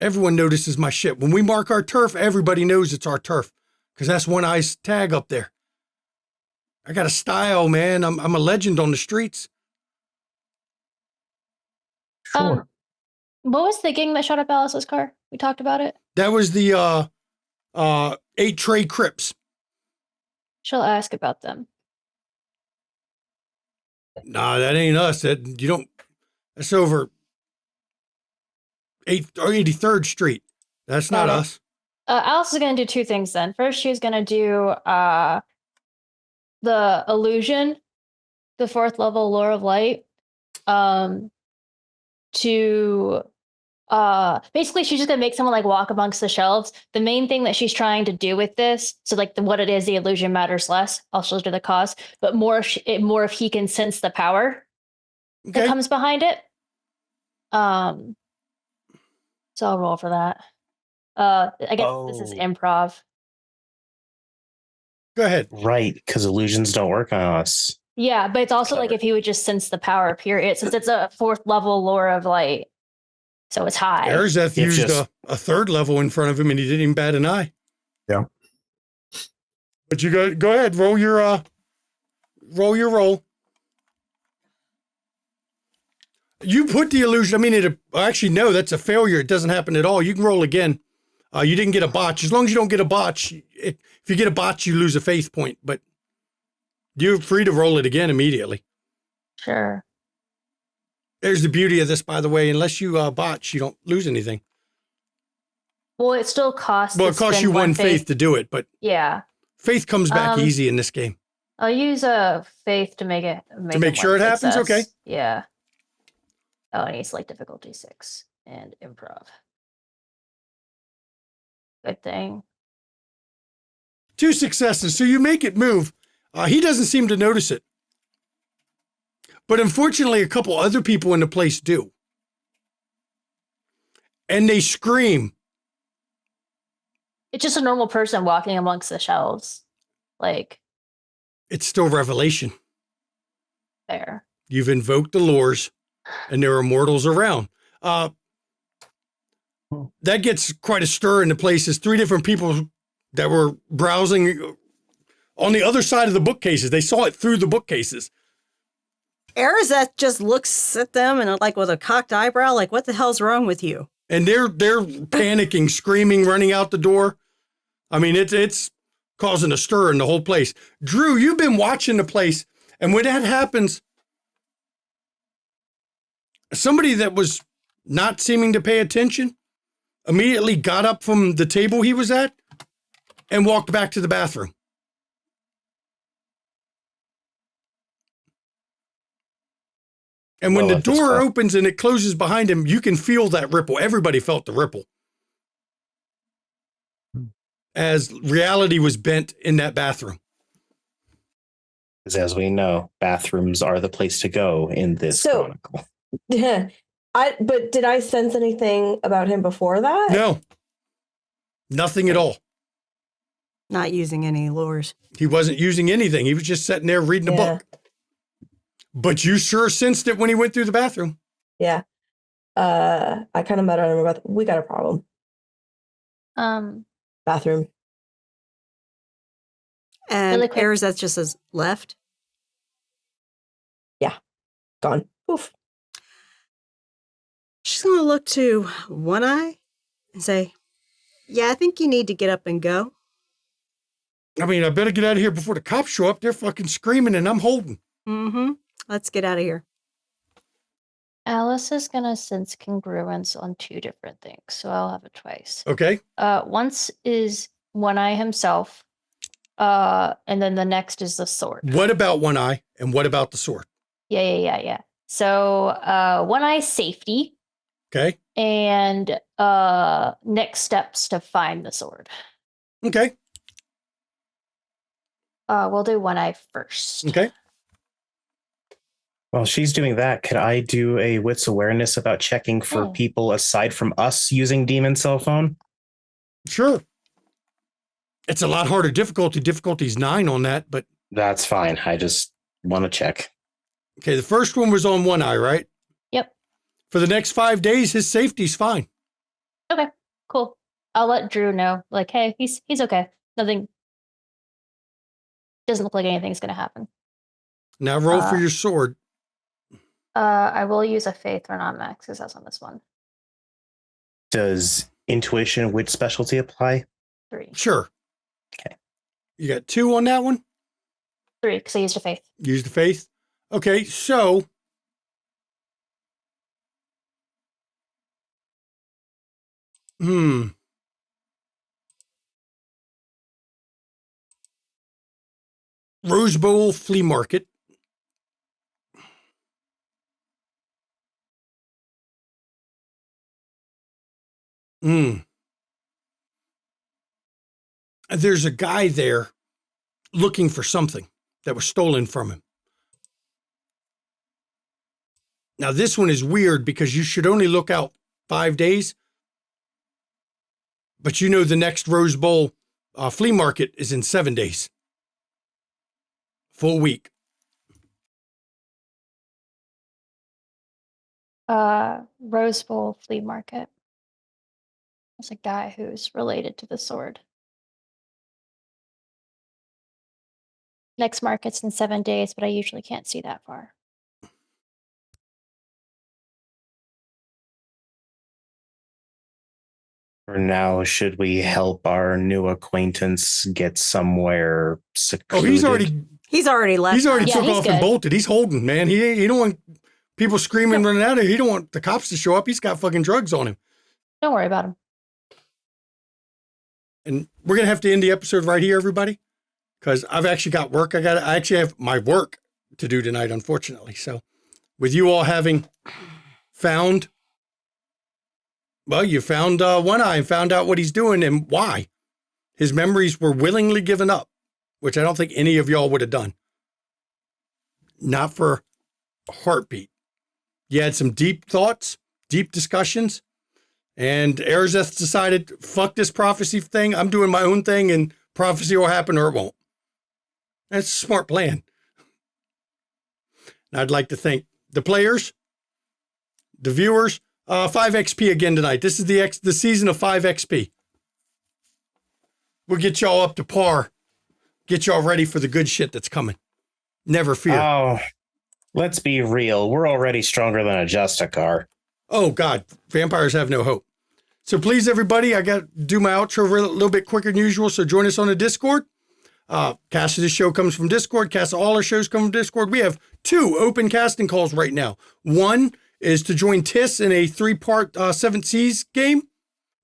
Everyone notices my shit. When we mark our turf, everybody knows it's our turf. Because that's One Eye's tag up there. I got a style, man. I'm a legend on the streets. Sure. What was the gang that shot up Alice's car? We talked about it. That was the 8 Trey Crips. She'll ask about them. Nah, that ain't us. That's over 8th or 83rd Street. That's not Got it. us. Alice is going to do two things then. First, she's going to do the illusion, the 4th level lure of light, to basically she's just going to make someone like walk amongst the shelves. The main thing that she's trying to do with this, so like what it is, the illusion matters less. I'll show her the cause, but more if he can sense the power that comes behind it. So I'll roll for that. I guess this is improv. Go ahead. Right, because illusions don't work on us. Yeah, but it's also like if he would just sense the power, period, since it's a 4th level lure of light. So it's high. Arizeth used a 3rd level in front of him and he didn't even bat an eye. Yeah. But you go ahead, roll your roll. You put the illusion. I mean, actually, no, that's a failure. It doesn't happen at all. You can roll again. You didn't get a botch. As long as you don't get a botch, if you get a botch, you lose a faith point. But you're free to roll it again immediately. Sure. There's the beauty of this, by the way. Unless you botch, you don't lose anything. Well, it still costs. Well, it costs you one faith to do it, but yeah, faith comes back easy in this game. I'll use a faith to make it to make sure it happens. Okay. Yeah. Oh, and he's like difficulty 6 and improv. Good thing. 2 successes. So you make it move. He doesn't seem to notice it. But unfortunately, a couple other people in the place do. And they scream. It's just a normal person walking amongst the shelves. Like. It's still revelation. There. You've invoked the lures, and there are mortals around. That gets quite a stir in the place. There's 3 different people that were browsing on the other side of the bookcases. They saw it through the bookcases. Arizeth just looks at them and like with a cocked eyebrow, like, what the hell's wrong with you? And they're panicking, screaming, running out the door. I mean, it's causing a stir in the whole place. Drew, you've been watching the place, and when that happens, somebody that was not seeming to pay attention immediately got up from the table he was at and walked back to the bathroom. And when the door opens and it closes behind him, you can feel that ripple. Everybody felt the ripple. As reality was bent in that bathroom. Because as we know, bathrooms are the place to go in this chronicle. Yeah. But did I sense anything about him before that? No. Nothing at all. Not using any lures. He wasn't using anything. He was just sitting there reading a book. But you sure sensed it when he went through the bathroom. Yeah. I kind of muttered him about, we got a problem. Bathroom. And really Arizeth just says, left? Yeah. Gone. Poof. She's going to look to One Eye and say, yeah, I think you need to get up and go. I mean, I better get out of here before the cops show up. They're fucking screaming and I'm holding. Mm-hmm. Let's get out of here. Alice is going to sense congruence on 2 different things, so I'll have it twice. Okay. Once is One Eye himself, and then the next is the sword. What about One Eye, and what about the sword? Yeah. So One Eye's safety. Okay. And next steps to find the sword. Okay. We'll do One Eye first. Okay. While she's doing that, could I do a wits awareness about checking for people aside from us using demon cell phone? Sure. It's a lot harder difficulty. Difficulty's 9 on that, but That's fine. I just want to check. okay. The first one was on one eye, right? Yep. For the next 5 days, his safety's fine. Okay. Cool. I'll let Drew know. Like, hey, he's okay. Nothing. Doesn't look like anything's gonna happen. Now roll for your sword. I will use a faith for non-max because that's on this one. Does intuition with specialty apply? 3. Sure. Okay. You got 2 on that one? 3, because I used a faith. Use the faith. Okay, so Rose Bowl Flea Market. There's a guy there looking for something that was stolen from him. Now, this one is weird because you should only look out 5 days. But you know the next Rose Bowl flea market is in 7 days. Full week. Rose Bowl Flea Market. There's a guy who's related to the sword. Next market's in 7 days, but I usually can't see that far. For now, should we help our new acquaintance get somewhere secluded? Oh, he's already left. He's already Yeah, took he's off and good. bolted. He's holding, man. He don't want people screaming, running out of here. He don't want the cops to show up. He's got fucking drugs on him. Don't worry about him. And we're gonna have to end the episode right here, everybody, because I've actually got work. I actually have my work to do tonight, unfortunately. So, with you all having found, well, you found One Eye and found out what he's doing and why. His memories were willingly given up, which I don't think any of y'all would have done. Not for a heartbeat. You had some deep thoughts, deep discussions, and Arazeth decided, fuck this prophecy thing. I'm doing my own thing, and prophecy will happen or it won't. That's a smart plan. And I'd like to thank the players, the viewers. 5XP again tonight. This is the season of 5XP. We'll get y'all up to par. Get y'all ready for the good shit that's coming. Never fear. Oh, let's be real. We're already stronger than a Justicar. Oh, God. Vampires have no hope. So please, everybody, I got to do my outro a little bit quicker than usual, so join us on the Discord. Cast of this show comes from Discord. Cast of all our shows come from Discord. We have 2 open casting calls right now. One is to join TIS in a 3-part 7 Seas game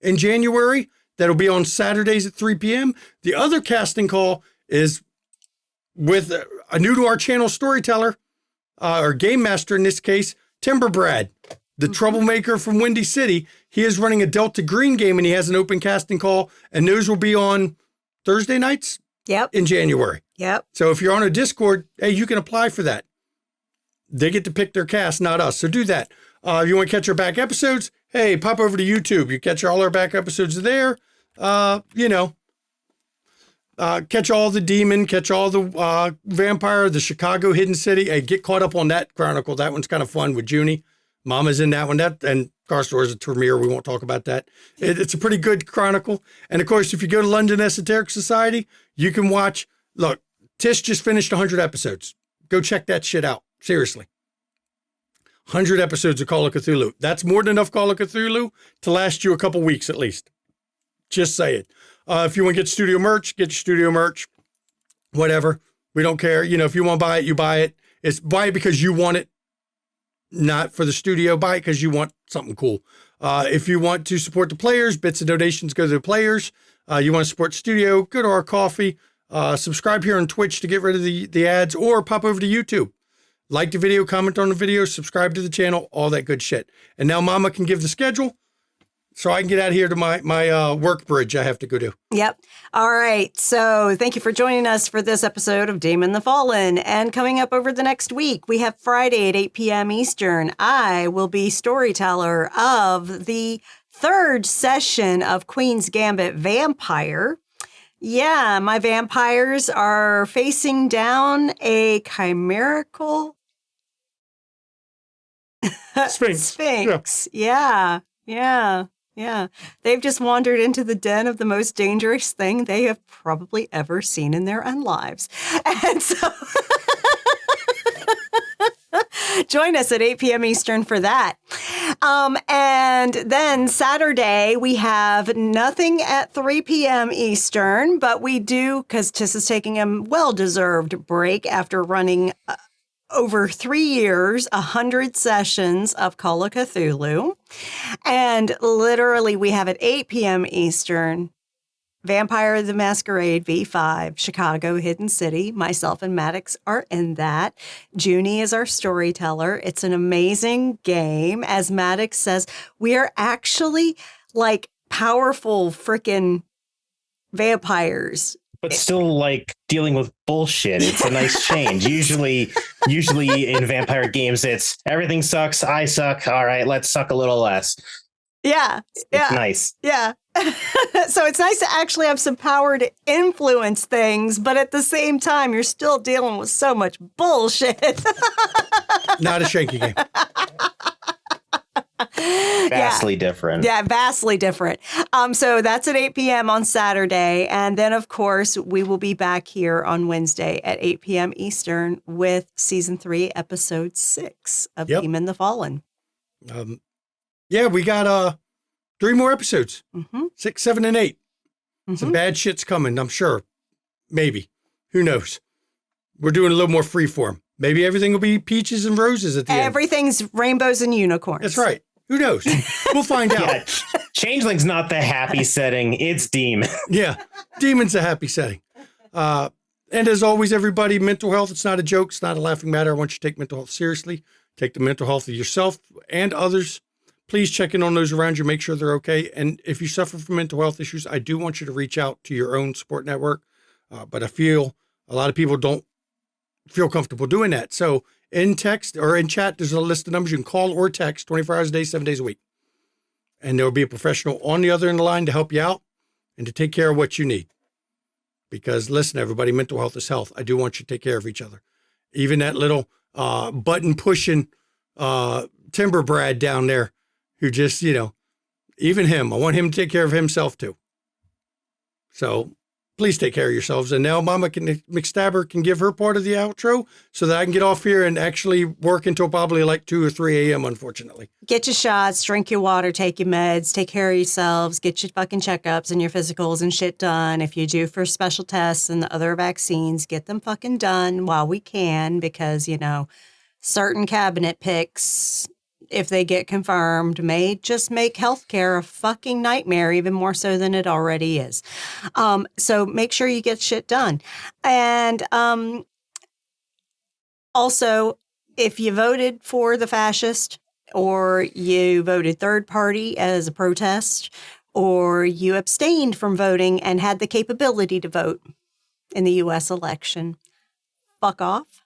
in January. That'll be on Saturdays at 3 p.m. The other casting call is with a new to our channel storyteller, or game master in this case, Timber Brad, the troublemaker from Windy City. He is running a Delta Green game and he has an open casting call, and those will be on Thursday nights in January. Yep. So if you're on a Discord, hey, you can apply for that. They get to pick their cast, not us. So do that. If you want to catch our back episodes, hey, pop over to YouTube. You catch all our back episodes there. Catch all the demon, catch all the vampire, the Chicago Hidden City. Hey, get caught up on that chronicle. That one's kind of fun with Junie. Mama's in that one. And Carstor is a premiere. We won't talk about that. It's a pretty good chronicle. And of course, if you go to London Esoteric Society, you can watch. Look, Tish just finished 100 episodes. Go check that shit out. Seriously. 100 episodes of Call of Cthulhu. That's more than enough Call of Cthulhu to last you a couple weeks at least. Just say it. If you want to get studio merch, get your studio merch. Whatever. We don't care. You know, if you want to buy it, you buy it. It's buy it because you want it, not for the studio. Buy it because you want something cool. If you want to support the players, bits and donations go to the players. You want to support the studio, go to our Ko-fi. Subscribe here on Twitch to get rid of the ads, or pop over to YouTube. Like the video, comment on the video, subscribe to the channel, all that good shit. And now Mama can give the schedule so I can get out of here to my work bridge I have to go do. Yep. All right. So thank you for joining us for this episode of Damon the Fallen. And coming up over the next week, we have Friday at 8 p.m. Eastern. I will be storyteller of the 3rd session of Queen's Gambit Vampire. Yeah, my vampires are facing down a chimerical Sphinx. Yeah. They've just wandered into the den of the most dangerous thing they have probably ever seen in their own lives. And so join us at 8 p.m. Eastern for that. And then Saturday, we have nothing at 3 p.m. Eastern, but we do, because Tiss is taking a well-deserved break after running over 3 years, 100 sessions of Call of Cthulhu. And literally, we have at 8 p.m. Eastern, Vampire the Masquerade V5, Chicago Hidden City. Myself and Maddox are in that. Junie is our storyteller. It's an amazing game. As Maddox says, we are actually like powerful freaking vampires. But still, like, dealing with bullshit. It's a nice change. Usually in vampire games, it's everything sucks, I suck. All right, let's suck a little less. Yeah. It's nice. Yeah. So it's nice to actually have some power to influence things, but at the same time, you're still dealing with so much bullshit. Not a shanky game. Vastly different. Yeah, vastly different. So that's at 8 p.m. on Saturday. And then, of course, we will be back here on Wednesday at 8 p.m. Eastern with Season 3, Episode 6 of Demon the Fallen. Yeah, we got 3 more episodes. 6, 7, and 8. Some bad shit's coming, I'm sure. Maybe. Who knows? We're doing a little more freeform. Maybe everything will be peaches and roses at the end. Everything's rainbows and unicorns. That's right. Who knows? We'll find out. Yeah, Changeling's not the happy setting. It's Demon. Yeah. Demon's a happy setting. And as always, everybody, mental health, it's not a joke. It's not a laughing matter. I want you to take mental health seriously. Take the mental health of yourself and others. Please check in on those around you. Make sure they're okay. And if you suffer from mental health issues, I do want you to reach out to your own support network. But I feel a lot of people don't feel comfortable doing that. So in text or in chat, there's a list of numbers you can call or text 24 hours a day, 7 days a week. And there will be a professional on the other end of the line to help you out and to take care of what you need. Because listen, everybody, mental health is health. I do want you to take care of each other. Even that little button pushing Timber Brad down there who just, even him, I want him to take care of himself too. So please take care of yourselves. And now Mama McStabber can give her part of the outro so that I can get off here and actually work until probably like 2 or 3 a.m., unfortunately. Get your shots, drink your water, take your meds, take care of yourselves, get your fucking checkups and your physicals and shit done. If you're due for special tests and the other vaccines, get them fucking done while we can because, certain cabinet picks, if they get confirmed, may just make healthcare a fucking nightmare, even more so than it already is. So make sure you get shit done. And also, if you voted for the fascist or you voted third party as a protest or you abstained from voting and had the capability to vote in the U.S. election, fuck off.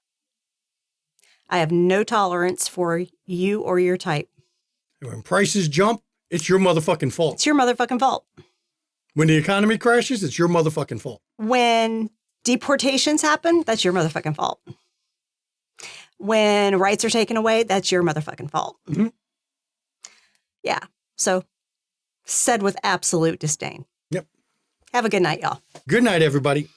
I have no tolerance for you or your type. When prices jump, it's your motherfucking fault. It's your motherfucking fault. When the economy crashes, it's your motherfucking fault. When deportations happen, that's your motherfucking fault. When rights are taken away, that's your motherfucking fault. Mm-hmm. Yeah. So, said with absolute disdain. Yep. Have a good night, y'all. Good night, everybody.